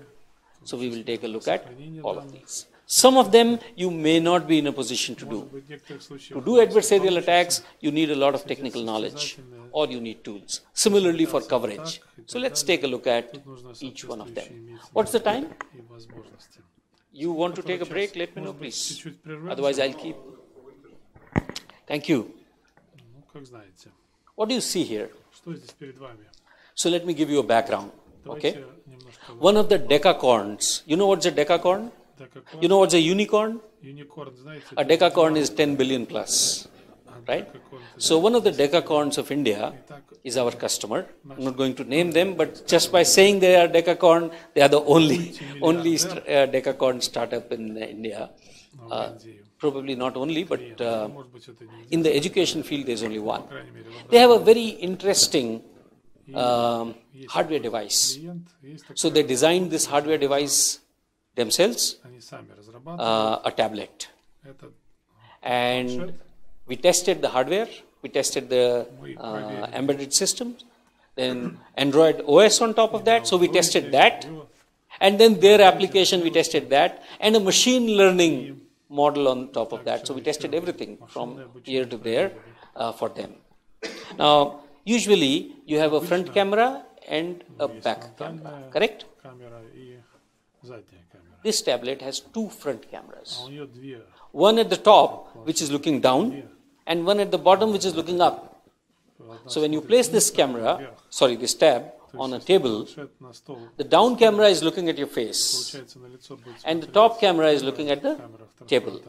So we will take a look at all of these. Some of them you may not be in a position to do. To do adversarial attacks, you need a lot of technical knowledge, or you need tools. Similarly for coverage. So let's take a look at each one of them. What's the time? You want to take a break? Let me know, please. Otherwise, I'll keep. Thank you. What do you see here? So let me give you a background. Okay. One of the decacorns. You know what's a decacorn? You know what's a unicorn? A decacorn is 10 billion plus, right? So one of the decacorns of India is our customer. I'm not going to name them, but just by saying they are decacorn, they are the only decacorn startup in India. Probably not only, but in the education field, there's only one. They have a very interesting hardware device. So they designed this hardware device themselves, a tablet. And we tested the hardware, we tested the embedded systems, then Android OS on top of that, so we tested that. And then their application, we tested that, and a machine learning model on top of that. So we tested everything from here to there for them. Now, usually, you have a front camera and a back camera, correct? This tablet has two front cameras. One at the top, which is looking down, and one at the bottom, which is looking up. So when you place this camera, this tab, on a table, the down camera is looking at your face, and the top camera is looking at the table.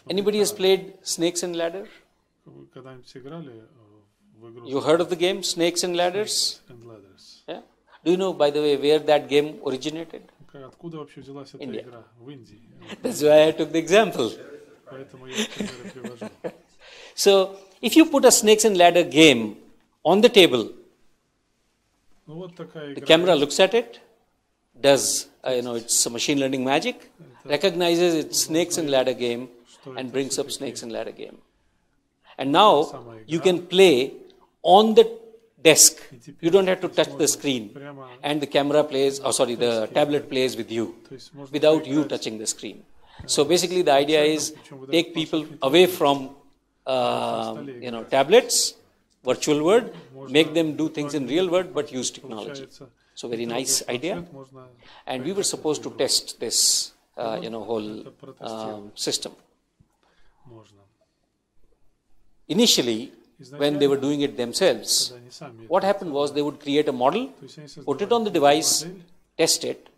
Anybody has played Snakes and Ladder? You heard of the game Snakes and Ladders? Yeah? Do you know, by the way, where that game originated? India. That's why I took the example. So, if you put a Snakes and Ladder game on the table, the camera looks at it, does, it's a machine learning magic, recognizes it's Snakes and Ladder game, and brings up Snakes and Ladder game. And now, you can play on the desk. You don't have to touch the screen. And the camera plays, the tablet plays with you, without you touching the screen. So basically the idea is take people away from, tablets, virtual world, make them do things in real world, but use technology. So very nice idea. And we were supposed to test this, whole system. Initially, when they were doing it themselves, what happened was they would create a model, put it on the device, test it.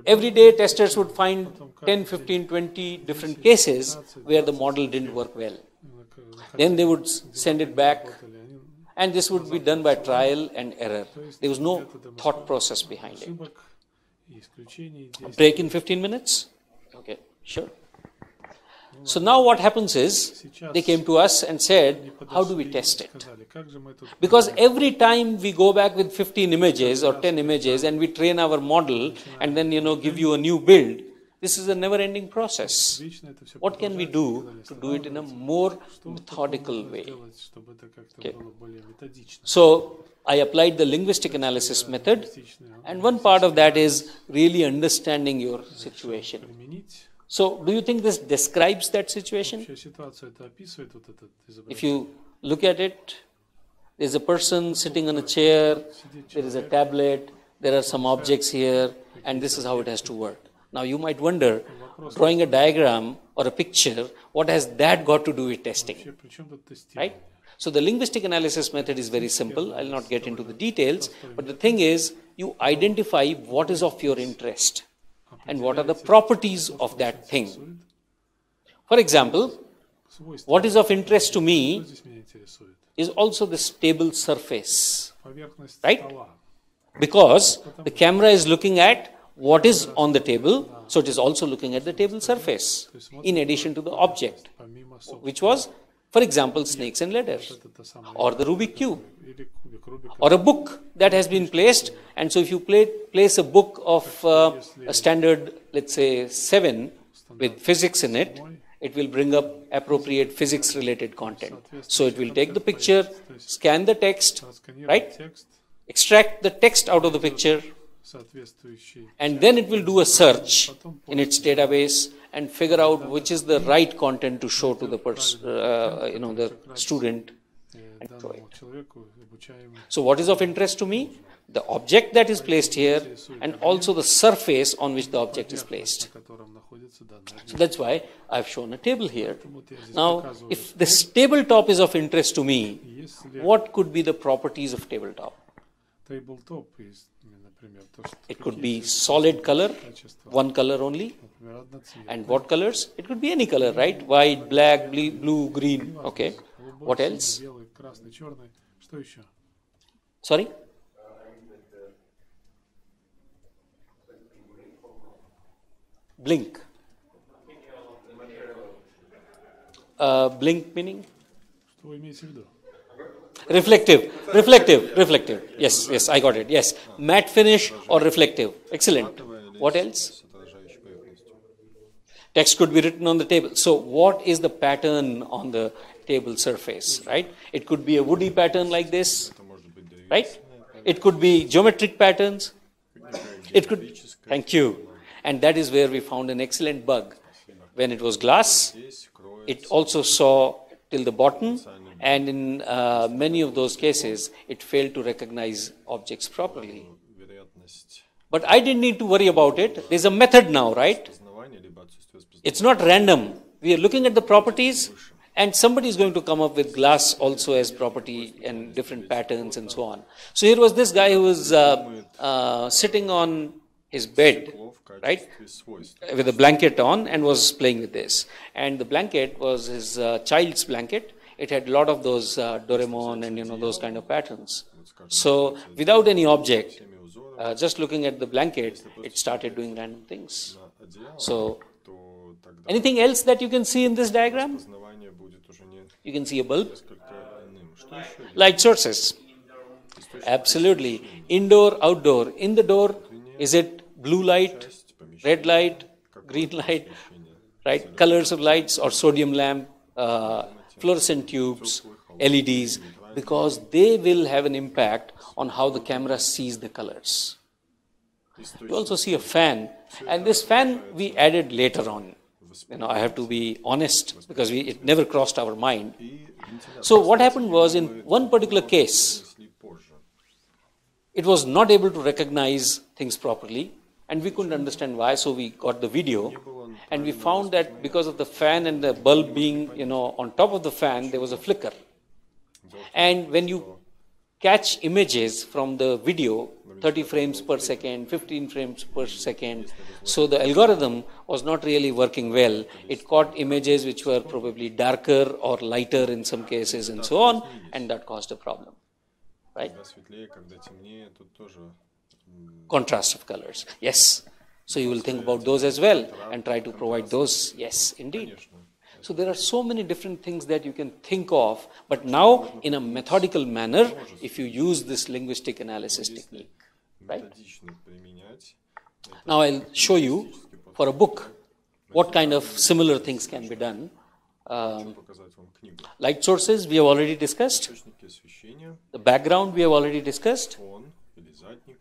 Every day testers would find 10, 15, 20 different cases where the model didn't work well. Then they would send it back, and this would be done by trial and error. There was no thought process behind it. Break in 15 minutes? Okay, sure. So now what happens is, they came to us and said, how do we test it? Because every time we go back with 15 images or 10 images and we train our model and then, give you a new build, this is a never-ending process. What can we do to do it in a more methodical way? Okay. So I applied the linguistic analysis method, and one part of that is really understanding your situation. So do you think this describes that situation? If you look at it, there's a person sitting on a chair, there is a tablet, there are some objects here, and this is how it has to work. Now you might wonder, drawing a diagram or a picture, what has that got to do with testing? Right? So the linguistic analysis method is very simple. I'll not get into the details, but the thing is, you identify what is of your interest and what are the properties of that thing. For example, what is of interest to me is also this table surface, right? Because the camera is looking at what is on the table, so it is also looking at the table surface, in addition to the object, which was, for example, snakes and ladders, or the Rubik cube, or a book that has been placed. And so if you place a book of a standard, let's say 7, with physics in it, it will bring up appropriate physics-related content. So it will take the picture, scan the text, right? Extract the text out of the picture, and then it will do a search in its database and figure out which is the right content to show to the the student. And show it. So what is of interest to me? The object that is placed here and also the surface on which the object is placed. So that's why I've shown a table here. Now, if this tabletop is of interest to me, what could be the properties of tabletop? It could be solid color, one color only. And what colors? It could be any color, right? White, black, blue, green. Okay. What else? Sorry? Blink. Blink meaning? Reflective. Yes, I got it. Yes. Matte finish or reflective. Excellent. What else? Text could be written on the table. So what is the pattern on the table surface, right? It could be a woody pattern like this, right? It could be geometric patterns. It could, thank you. And that is where we found an excellent bug. When it was glass, it also saw till the bottom, and in many of those cases, it failed to recognize objects properly. But I didn't need to worry about it. There's a method now, right? It's not random. We are looking at the properties, and somebody is going to come up with glass also as property and different patterns and so on. So here was this guy who was sitting on his bed, right, with a blanket on, and was playing with this. And the blanket was his child's blanket. It had a lot of those Doraemon and those kind of patterns. So without any object, just looking at the blanket, it started doing random things. So anything else that you can see in this diagram? You can see a bulb. Light sources. Absolutely. Indoor, outdoor. In the door, is it blue light, red light, green light, right? Colors of lights, or sodium lamp, fluorescent tubes, LEDs, because they will have an impact on how the camera sees the colors. You also see a fan, and this fan we added later on. I have to be honest, because it never crossed our mind. So what happened was, in one particular case, it was not able to recognize things properly, and we couldn't understand why, so we got the video, and we found that because of the fan and the bulb being, on top of the fan, there was a flicker. And when you catch images from the video, 30 frames per second, 15 frames per second, so the algorithm was not really working well. It caught images which were probably darker or lighter in some cases and so on, and that caused a problem, right? contrast of colors. Yes. So you will think about those as well and try to provide those. Yes, indeed. So there are so many different things that you can think of, but now in a methodical manner if you use this linguistic analysis technique, right? Now I'll show you for a book what kind of similar things can be done. Light sources we have already discussed. The background we have already discussed.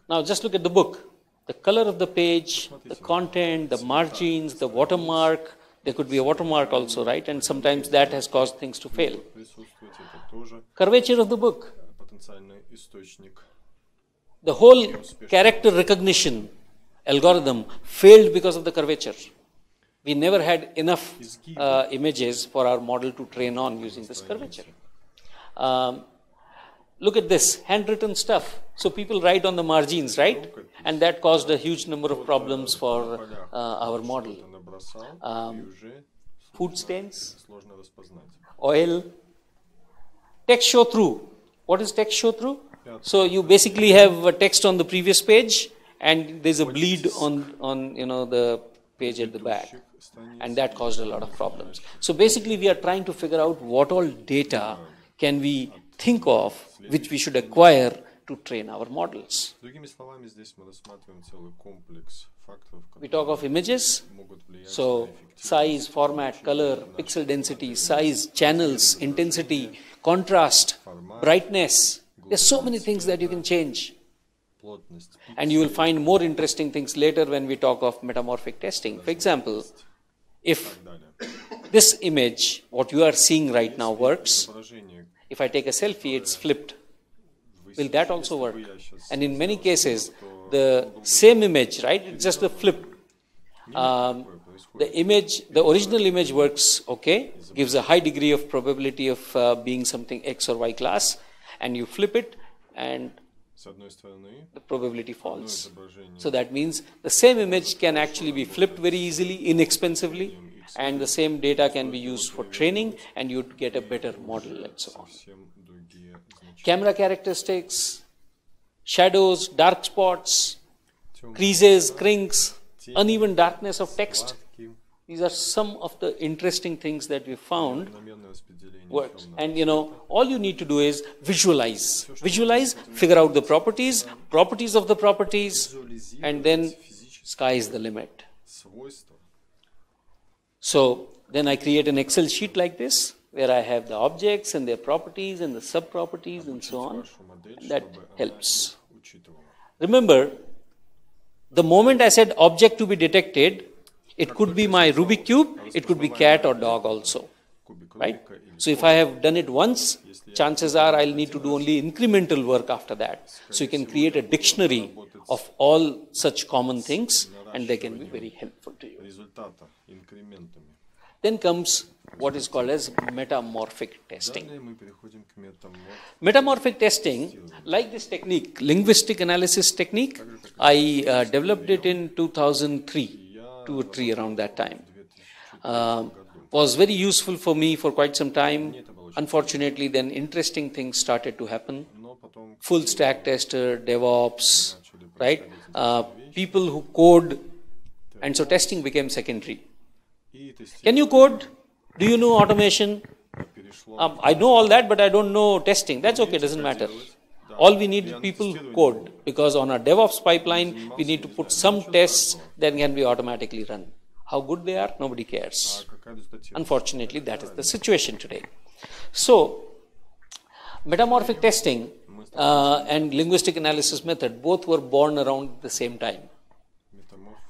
Now just look at the book. The color of the page, the content, the margins, the watermark. There could be a watermark also, right? And sometimes that has caused things to fail. Curvature of the book. The whole character recognition algorithm failed because of the curvature. We never had enough images for our model to train on using this curvature. Look at this, handwritten stuff. So people write on the margins, right? And that caused a huge number of problems for our model. Food stains, oil, text show through. What is text show through? So you basically have a text on the previous page and there's a bleed on the page at the back, and that caused a lot of problems. So basically we are trying to figure out what all data can we think of which we should acquire to train our models. We talk of images, so size, format, color, pixel density, size, channels, intensity, contrast, brightness. There's so many things that you can change. And you will find more interesting things later when we talk of metamorphic testing. For example, if this image, what you are seeing right now, works, if I take a selfie, it's flipped. Will that also work? And in many cases, the same image, right? It's just a flip. The original image works okay, gives a high degree of probability of being something X or Y class, and you flip it and the probability falls. So that means the same image can actually be flipped very easily, inexpensively, and the same data can be used for training and you'd get a better model and so on. Camera characteristics, shadows, dark spots, creases, crinks, uneven darkness of text. These are some of the interesting things that we found works. And all you need to do is visualize. Visualize, figure out the properties of the properties, and then sky is the limit. So then I create an Excel sheet like this, where I have the objects and their properties and the sub-properties and so on. And that helps. Remember, the moment I said object to be detected, it could be my Rubik cube, it could be cat or dog also, right? So if I have done it once, chances are I'll need to do only incremental work after that. So you can create a dictionary of all such common things and they can be very helpful to you. Then comes what is called as metamorphic testing. Metamorphic testing, like this technique, linguistic analysis technique, I developed it in 2003. 2 or 3 around that time. Was very useful for me for quite some time. Unfortunately, then interesting things started to happen. Full stack tester, DevOps, right? People who code, and so testing became secondary. Can you code? Do you know automation? I know all that, but I don't know testing. That's okay, doesn't matter. All we need is people who code, because on our DevOps pipeline, we need to put some tests that can be automatically run. How good they are, nobody cares. Unfortunately, that is the situation today. So, metamorphic testing and linguistic analysis method, both were born around the same time.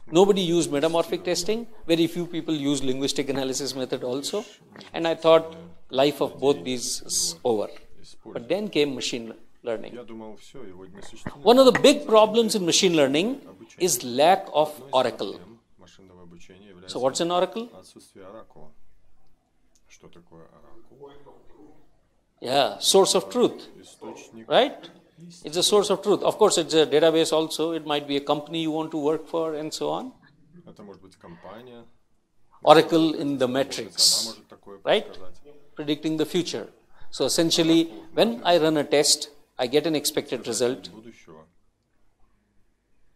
Nobody used metamorphic testing. Very few people use linguistic analysis method also. And I thought life of both these is over. But then came machine learning. One of the big problems in machine learning is lack of oracle. So what's an oracle? Yeah, source of truth, right? It's a source of truth. Of course, it's a database also. It might be a company you want to work for and so on. Oracle in the matrix, right? Predicting the future. So essentially, when I run a test, I get an expected result.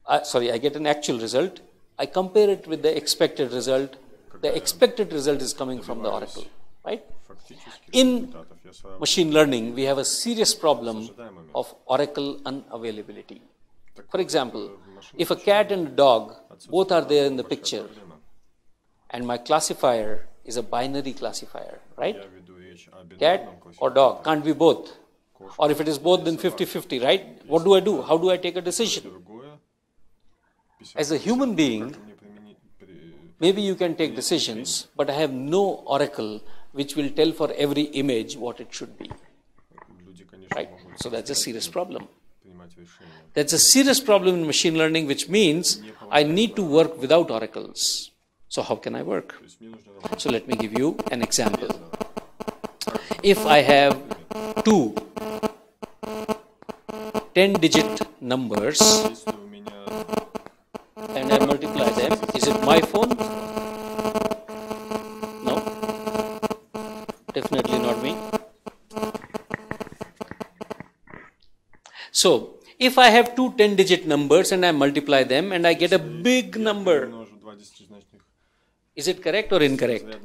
I get an actual result. I compare it with the expected result. The expected result is coming from the oracle, right? In machine learning, we have a serious problem of oracle unavailability. For example, if a cat and a dog both are there in the picture, and my classifier is a binary classifier, right? Cat or dog, can't be both. Or if it is both, then 50-50, right? What do I do? How do I take a decision? As a human being, maybe you can take decisions, but I have no oracle which will tell for every image what it should be. Right? So that's a serious problem. That's a serious problem in machine learning, which means I need to work without oracles. So how can I work? So let me give you an example. If I have two 10-digit numbers and I multiply them, is it my phone? No, definitely not me. So if I have two 10-digit numbers and I multiply them and I get a big number, is it correct or incorrect?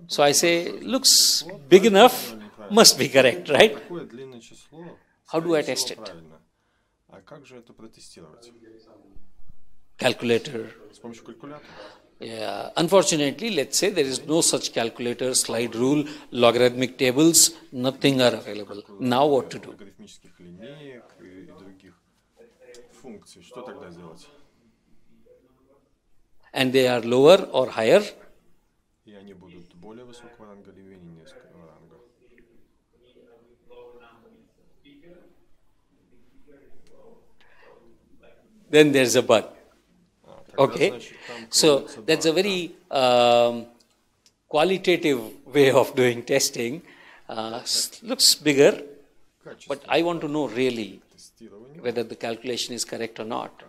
So I say, looks big enough, must be correct, right? How do I test it? Calculator. Yeah. Unfortunately, let's say there is no such calculator, slide rule, logarithmic tables, nothing are available. Now what to do? And they are lower or higher? Then there's a but. Okay, so that's a very qualitative way of doing testing. Looks bigger, but I want to know really whether the calculation is correct or not.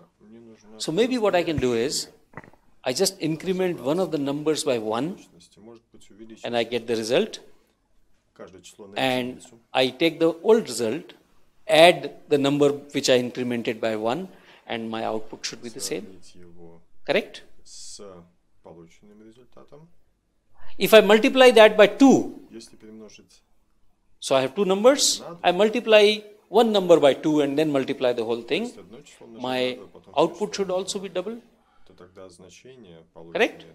So maybe what I can do is, I just increment one of the numbers by 1 and I get the result, and I take the old result, add the number which I incremented by 1, and my output should be the same. Correct? If I multiply that by 2, so I have two numbers, I multiply one number by 2 and then multiply the whole thing, my output should also be double. Correct?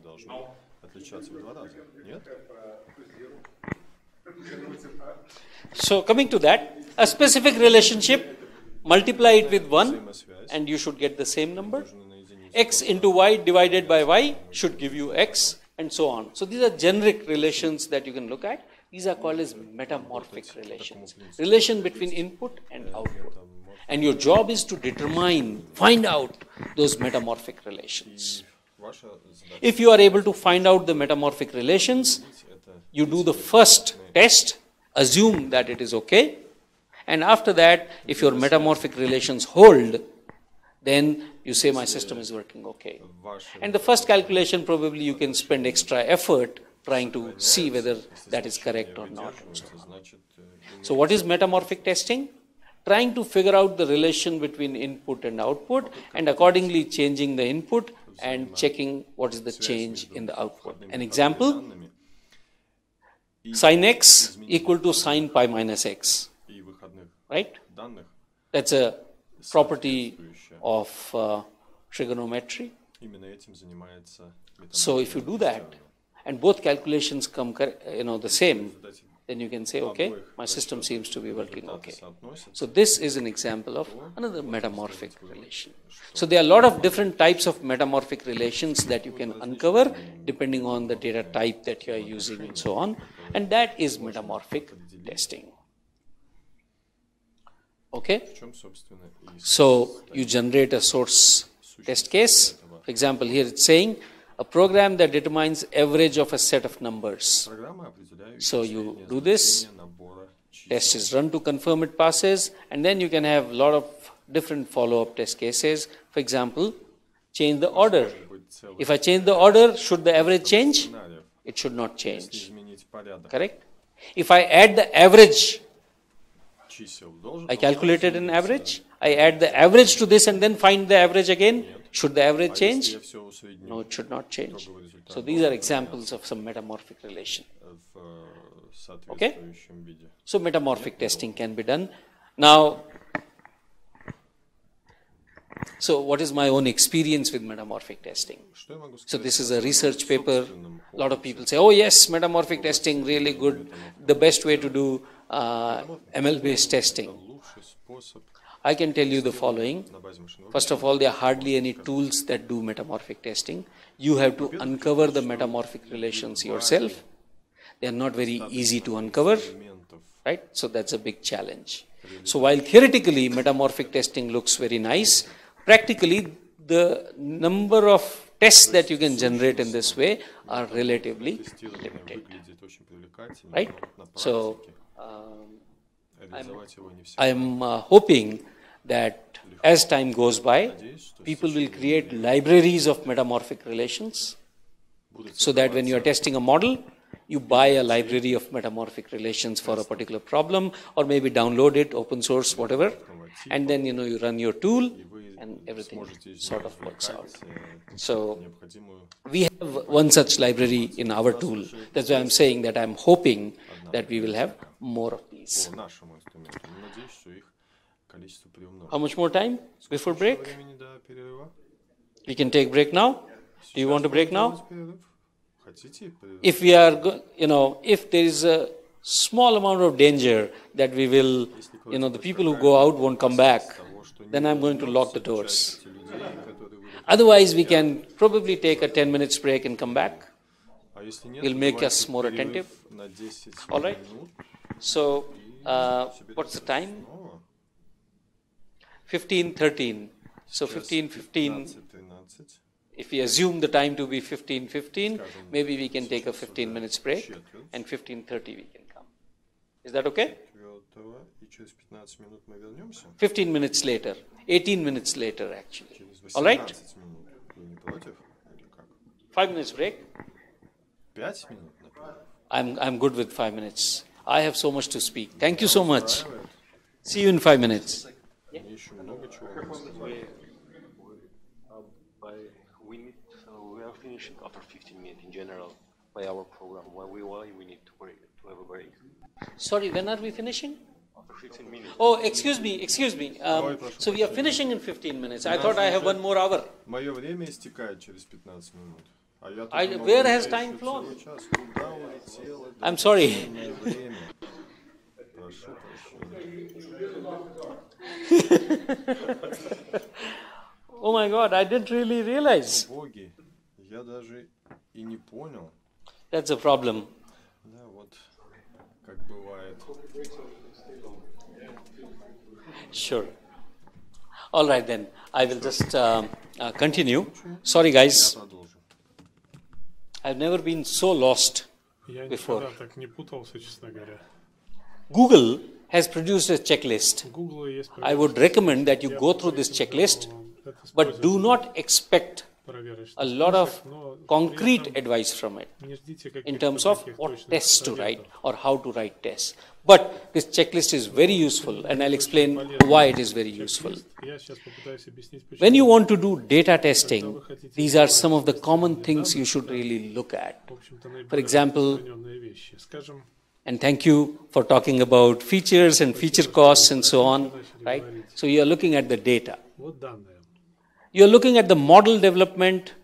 So coming to that, a specific relationship, multiply it with 1 and you should get the same number. X into y divided by y should give you x, and so on. So these are generic relations that you can look at. These are called as metamorphic relations. Relation between input and output. And your job is to determine, find out those metamorphic relations. If you are able to find out the metamorphic relations, you do the first test, assume that it is okay, and after that, if your metamorphic relations hold, then you say my system is working okay. And the first calculation, probably you can spend extra effort trying to see whether that is correct or not. So what is metamorphic testing? Trying to figure out the relation between input and output, and accordingly changing the input and checking what is the change in the output. An example, sin x equal to sin pi minus x, right? That's a property of trigonometry. So if you do that, and both calculations come the same, then you can say, okay, my system seems to be working okay. So this is an example of another metamorphic relation. So there are a lot of different types of metamorphic relations that you can uncover depending on the data type that you are using and so on. And that is metamorphic testing. Okay? So you generate a source test case. For example, here it's saying a program that determines average of a set of numbers. So you do this, test is run to confirm it passes, and then you can have a lot of different follow-up test cases. For example, change the order. If I change the order, should the average change? It should not change. Correct? If I add the average I calculated an average. I add the average to this and then find the average again. Should the average change? No, it should not change. So these are examples of some metamorphic relation. Okay? So metamorphic testing can be done. Now, so what is my own experience with metamorphic testing? So this is a research paper. A lot of people say, oh yes, metamorphic testing, really good. The best way to do ML-based testing. I can tell you the following. First of all, there are hardly any tools that do metamorphic testing. You have to uncover the metamorphic relations yourself. They are not very easy to uncover, right? So that's a big challenge. So while theoretically metamorphic testing looks very nice, practically the number of tests that you can generate in this way are relatively limited, right? So I'm hoping that as time goes by, people will create libraries of metamorphic relations so that when you are testing a model, you buy a library of metamorphic relations for a particular problem, or maybe download it, open source, whatever, and then you run your tool and everything sort of works out. So we have one such library in our tool. That's why I'm saying that I'm hoping that we will have more of these. How much more time before break? We can take break now. Do you want to break now? If we are, if there is a small amount of danger that we will, the people who go out won't come back, then I'm going to lock the doors. Otherwise, we can probably take a 10 minutes break and come back. It'll make us more attentive. All right. So, what's the time? 15:13. So 15:15. If we assume the time to be 15:15, maybe we can take a 15 minutes break, and 15:30 we can come. Is that okay? 15 minutes later, 18 minutes later actually. All right? 5 minutes break? I'm good with 5 minutes. I have so much to speak. Thank you so much. See you in 5 minutes. Yeah. We are finishing after 15 minutes in general by our program. Why we need to have a break? Sorry, when are we finishing? After 15 minutes. Oh, excuse me. So we are finishing in 15 minutes. I thought I have 1 more hour. Where has time flown? I'm sorry. Oh my God, I didn't really realize. That's a problem. Sure. All right then, I will just continue. Sorry guys, I've never been so lost before. Google has produced a checklist. I would recommend that you go through this checklist, but do not expect a lot of concrete advice from it in terms of what tests to write or how to write tests. But this checklist is very useful, and I'll explain why it is very useful. When you want to do data testing, these are some of the common things you should really look at. For example, and thank you for talking about features and feature costs and so on, right? So you are looking at the data. You are looking at the model development.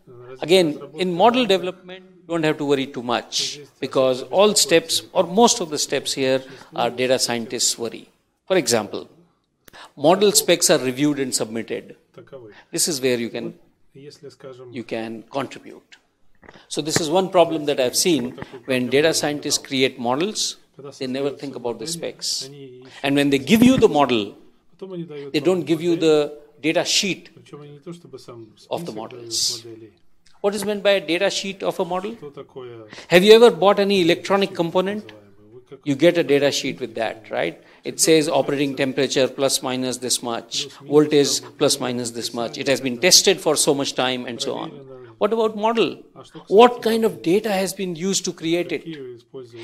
Again, in model development, you don't have to worry too much because all steps or most of the steps here are data scientists worry. For example, model specs are reviewed and submitted. This is where you can contribute. So this is one problem that I've seen when data scientists create models, they never think about the specs. And when they give you the model, they don't give you the data sheet of the models. What is meant by a data sheet of a model? Have you ever bought any electronic component? You get a data sheet with that, right? It says operating temperature plus minus this much, voltage plus minus this much. It has been tested for so much time and so on. What about model? What kind of data has been used to create it?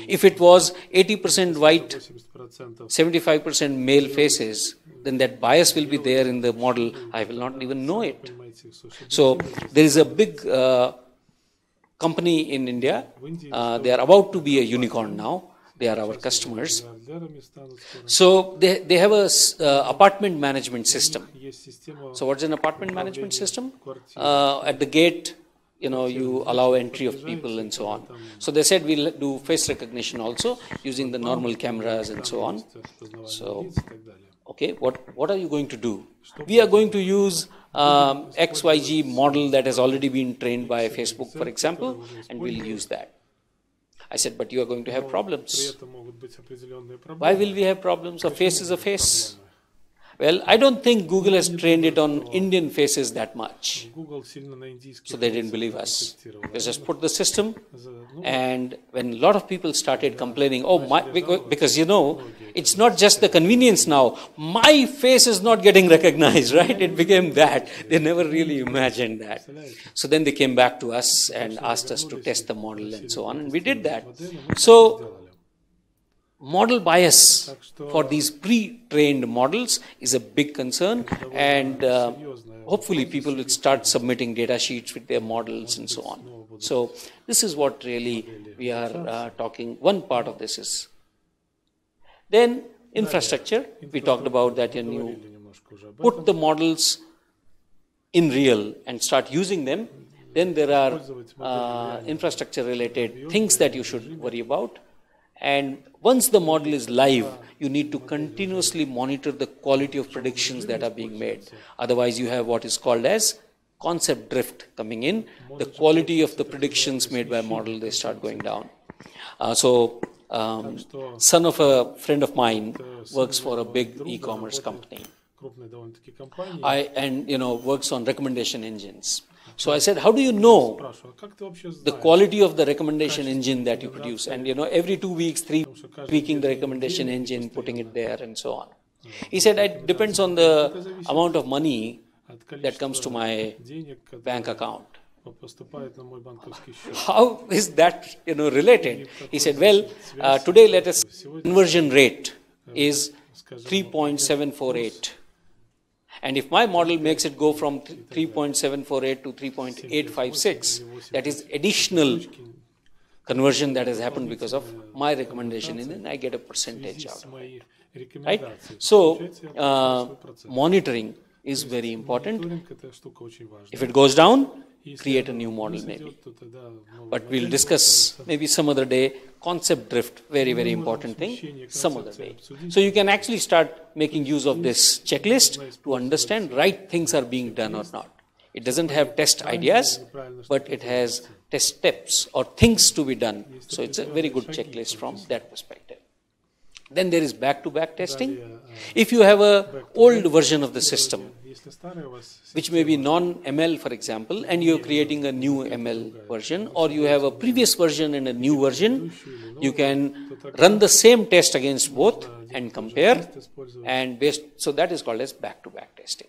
If it was 80% white, 75% male faces, then that bias will be there in the model. I will not even know it. So there is a big company in India. They are about to be a unicorn now. They are our customers. So they have a apartment management system. So what's an apartment management system? At the gate, you allow entry of people and so on. So they said we'll do face recognition also using the normal cameras and so on. So, okay, what are you going to do? We are going to use XYZ model that has already been trained by Facebook, for example, and we'll use that. I said, but you are going to have problems. Why will we have problems? A face is a face. Well, I don't think Google has trained it on Indian faces that much. So they didn't believe us. They just put the system, and when a lot of people started complaining, because it's not just the convenience now. My face is not getting recognized, right? It became that. They never really imagined that. So then they came back to us and asked us to test the model and so on, and we did that. So model bias for these pre-trained models is a big concern, and hopefully people will start submitting data sheets with their models and so on. So this is what really we are talking. One part of this is. Then infrastructure, we talked about that when you put the models in real and start using them, then there are infrastructure related things that you should worry about. And once the model is live, you need to continuously monitor the quality of predictions that are being made. Otherwise, you have what is called as concept drift coming in. The quality of the predictions made by model, they start going down. Son of a friend of mine works for a big e-commerce company. Works on recommendation engines. So I said, how do you know the quality of the recommendation engine that you produce? And every 2 weeks, 3 weeks, tweaking the recommendation engine, putting it there and so on. He said, it depends on the amount of money that comes to my bank account. How is that related? He said, well, today let us conversion rate is 3.748. And if my model makes it go from 3.748 to 3.856, that is additional conversion that has happened because of my recommendation, and then I get a percentage out of it. Right? So, monitoring is very important. If it goes down, create a new model maybe. But we'll discuss maybe some other day. Concept drift, very, very important thing, some other day. So you can actually start making use of this checklist to understand right things are being done or not. It doesn't have test ideas, but it has test steps or things to be done. So it's a very good checklist from that perspective. Then there is back-to-back testing. If you have an old version of the system, which may be non-ML, for example, and you're creating a new ML version, or you have a previous version and a new version, you can run the same test against both and compare, and so that is called as back-to-back testing.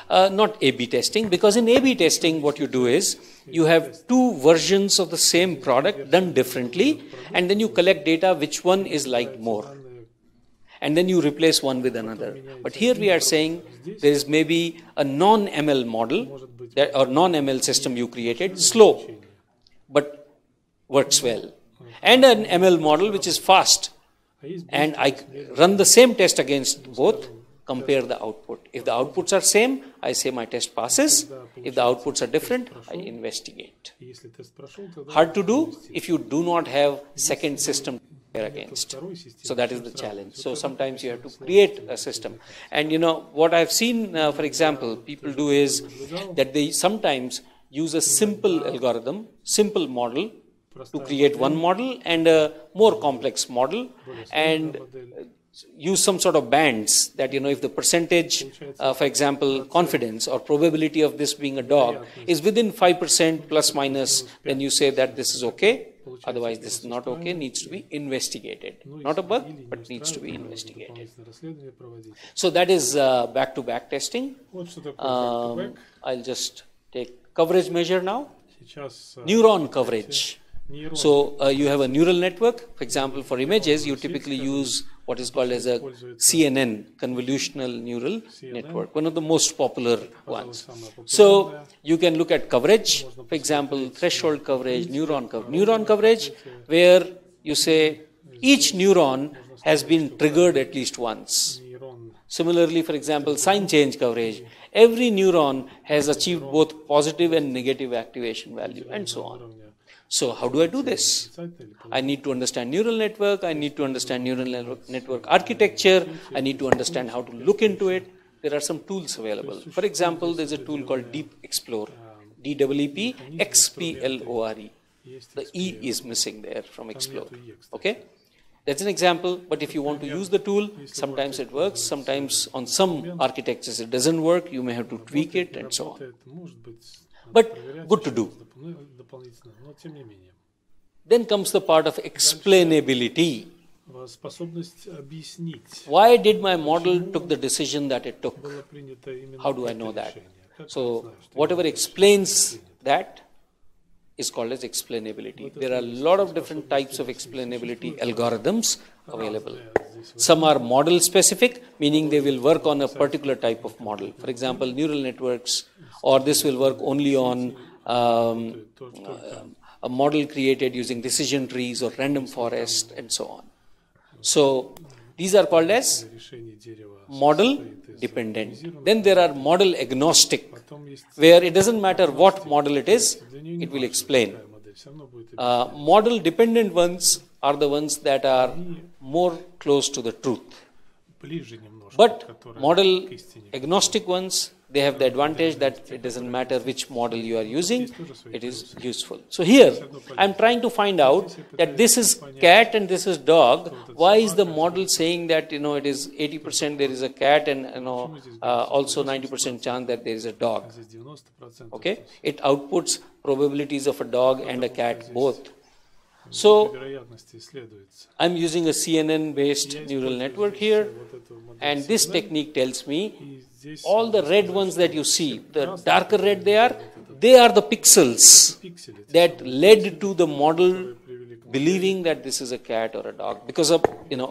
Not A-B testing, because in A-B testing, what you do is, you have two versions of the same product done differently, and then you collect data which one is liked more. And then you replace one with another. But here we are saying there is maybe a non-ML model or non-ML system you created, slow, but works well. And an ML model which is fast. And I run the same test against both, compare the output. If the outputs are same, I say my test passes. If the outputs are different, I investigate. Hard to do if you do not have second system against. So that is the challenge. So sometimes you have to create a system. And what I've seen, for example, people do is that they sometimes use a simple algorithm, simple model to create one model and a more complex model, and use some sort of bands that, if the percentage, for example, confidence or probability of this being a dog is within 5% plus minus, then you say that this is okay. Otherwise, this is not okay, needs to be investigated. Not a bug, but needs to be investigated. So that is back-to-back testing. I'll just Take coverage measure now. Сейчас Neuron coverage. So you have a neural network. For example, for images, you typically use what is called as a CNN, convolutional neural network, one of the most popular ones. So you can look at coverage, for example, threshold coverage, neuron coverage. Neuron coverage, where you say each neuron has been triggered at least once. Similarly, for example, sign change coverage. Every neuron has achieved both positive and negative activation value, and so on. So how do I do this? I need to understand neural network, I need to understand neural network architecture, I need to understand how to look into it. There are some tools available. For example, there's a tool called Deep Explore, DEEP XPLORE. The E is missing there from Explore. Okay? That's an example, but if you want to use the tool, sometimes it works, sometimes on some architectures it doesn't work, you may have to tweak it and so on. But good to do. Then comes the part of explainability. Why did my model took the decision that it took? How do I know that? So whatever explains that is called as explainability. There are a lot of different types of explainability algorithms available. Some are model specific, meaning they will work on a particular type of model. For example, neural networks, or this will work only on a model created using decision trees or random forest and so on. So these are called as model dependent. Then there are model agnostic, where it doesn't matter what model it is, it will explain. Model dependent ones are the ones that are more close to the truth. But model agnostic ones, they have the advantage that it doesn't matter which model you are using, it is useful. So here, I'm trying to find out that this is cat and this is dog. Why is the model saying that, it is 80% there is a cat and, also 90% chance that there is a dog? Okay? It outputs probabilities of a dog and a cat both. So, I'm using a CNN-based neural network here, and this technique tells me all the red ones that you see, the darker red they are the pixels that led to the model believing that this is a cat or a dog. Because a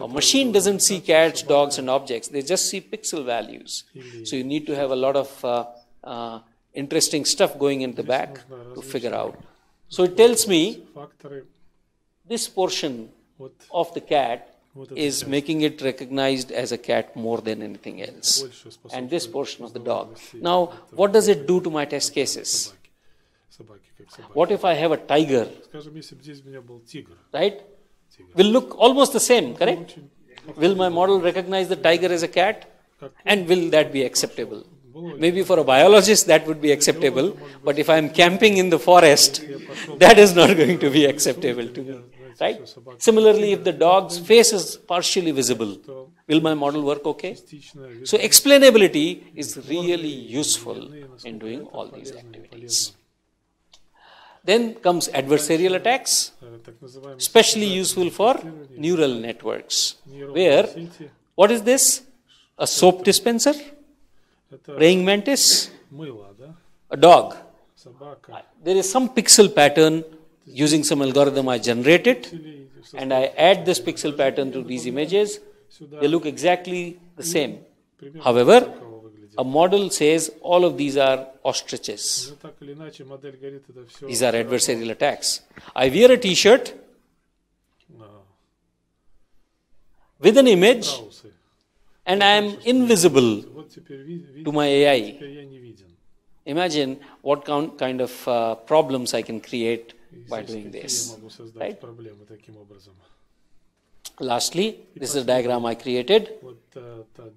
machine doesn't see cats, dogs, and objects; they just see pixel values. So you need to have a lot of interesting stuff going in the back to figure out. So it tells me this portion of the cat is making it recognized as a cat more than anything else, and this portion of the dog. Now, what does it do to my test cases? What if I have a tiger, right? Will look almost the same, correct? Will my model recognize the tiger as a cat? And will that be acceptable? Maybe for a biologist that would be acceptable, but if I'm camping in the forest, that is not going to be acceptable to me, right? Similarly, if the dog's face is partially visible, will my model work okay? So explainability is really useful in doing all these activities. Then comes adversarial attacks, especially useful for neural networks, where, what is this? A soap dispenser? Praying mantis? A dog. There is some pixel pattern using some algorithm I generated, and I add this pixel pattern to these images. They look exactly the same. However, a model says all of these are ostriches. These are adversarial attacks. I wear a t-shirt with an image, and I am invisible to my AI. Imagine what kind of problems I can create by doing this. Right? Lastly, this is a diagram I created.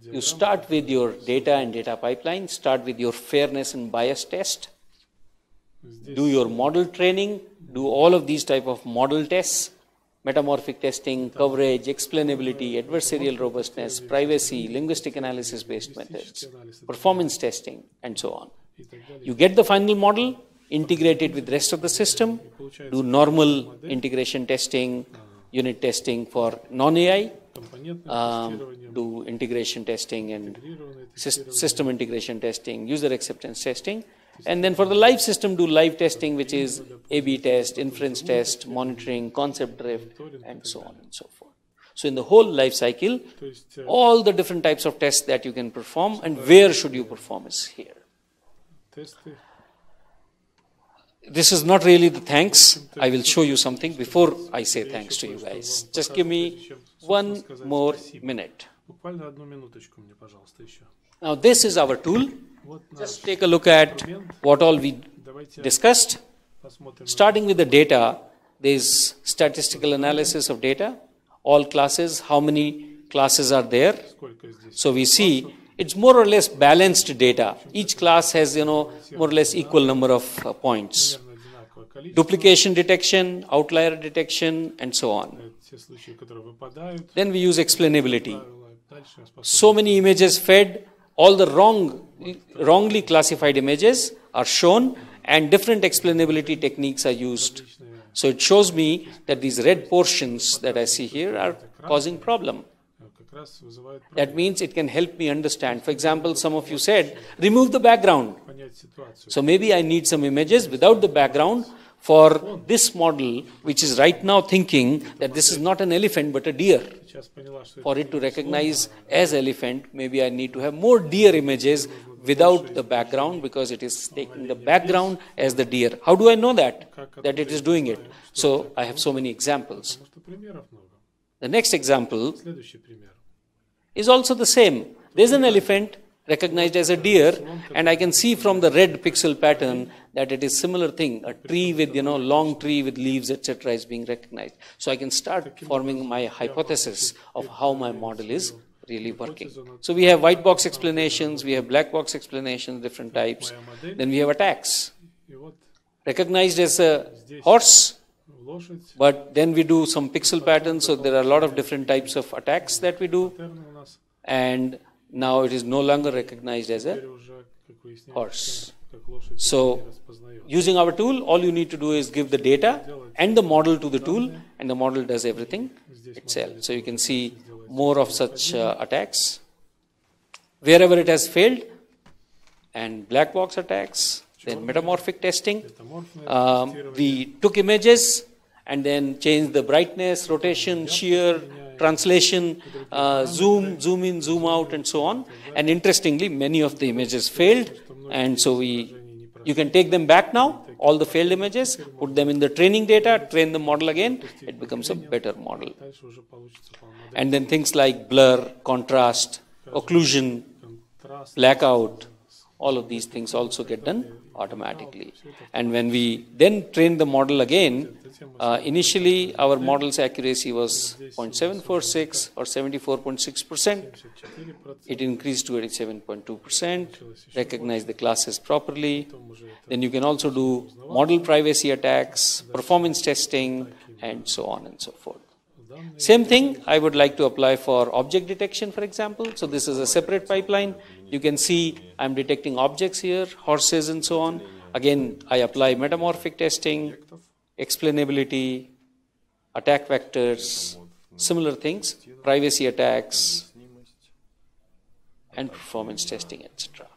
You start with your data and data pipeline, start with your fairness and bias test, do your model training, do all of these type of model tests, metamorphic testing, coverage, explainability, adversarial robustness, privacy, linguistic analysis-based methods, performance testing, and so on. You get the final model, integrate it with the rest of the system, do normal integration testing, unit testing for non-AI, do integration testing and system integration testing, user acceptance testing, And then for the live system, do live testing, which is A/B test, inference test, monitoring, concept drift, and so on and so forth. So in the whole life cycle, all the different types of tests that you can perform and where should you perform is here. This is not really the thanks. I will show you something before I say thanks to you guys. Just give me one more minute. Now this is our tool. Just take a look at what all we discussed. Starting with the data, there is statistical analysis of data, all classes, how many classes are there. So we see it's more or less balanced data. Each class has, more or less equal number of points. Duplication detection, outlier detection, and so on. Then we use explainability. So many images fed, all the wrongly classified images are shown, and different explainability techniques are used. So it shows me that these red portions that I see here are causing problem. That means it can help me understand. For example, some of you said, remove the background. So maybe I need some images without the background for this model, which is right now thinking that this is not an elephant but a deer. For it to recognize as elephant, maybe I need to have more deer images without the background, because it is taking the background as the deer. How do I know that it is doing it? So I have so many examples. The next example is also the same. There's an elephant recognized as a deer, and I can see from the red pixel pattern that it is similar thing. A tree with, long tree with leaves, etc. is being recognized. So I can start forming my hypothesis of how my model is really working. So we have white box explanations, we have black box explanations, different types. Then we have attacks. Recognized as a horse, but then we do some pixel patterns, so there are a lot of different types of attacks that we do. And now it is no longer recognized as a horse. So using our tool, all you need to do is give the data and the model to the tool, and the model does everything itself. So you can see more of such attacks. Wherever it has failed, and black box attacks, then metamorphic testing. We took images and then changed the brightness, rotation, shear, translation, zoom in, zoom out, and so on. And interestingly, many of the images failed, and so you can take them back now, all the failed images, put them in the training data, train the model again, it becomes a better model. And then things like blur, contrast, occlusion, blackout, all of these things also get done automatically. And when we then train the model again, initially our model's accuracy was 0.746 or 74.6%. It increased to 87.2%, recognize the classes properly. Then you can also do model privacy attacks, performance testing, and so on and so forth. Same thing I would like to apply for object detection, for example. So this is a separate pipeline. You can see I'm detecting objects here, horses and so on. Again, I apply metamorphic testing, explainability, attack vectors, similar things, privacy attacks, and performance testing, etc.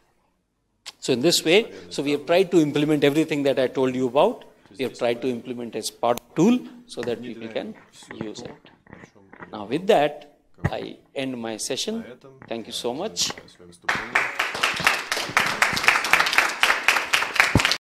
So in this way, so we have tried to implement everything that I told you about. We have tried to implement as part tool so that people can use it. Now with that, I end my session. Thank you so much.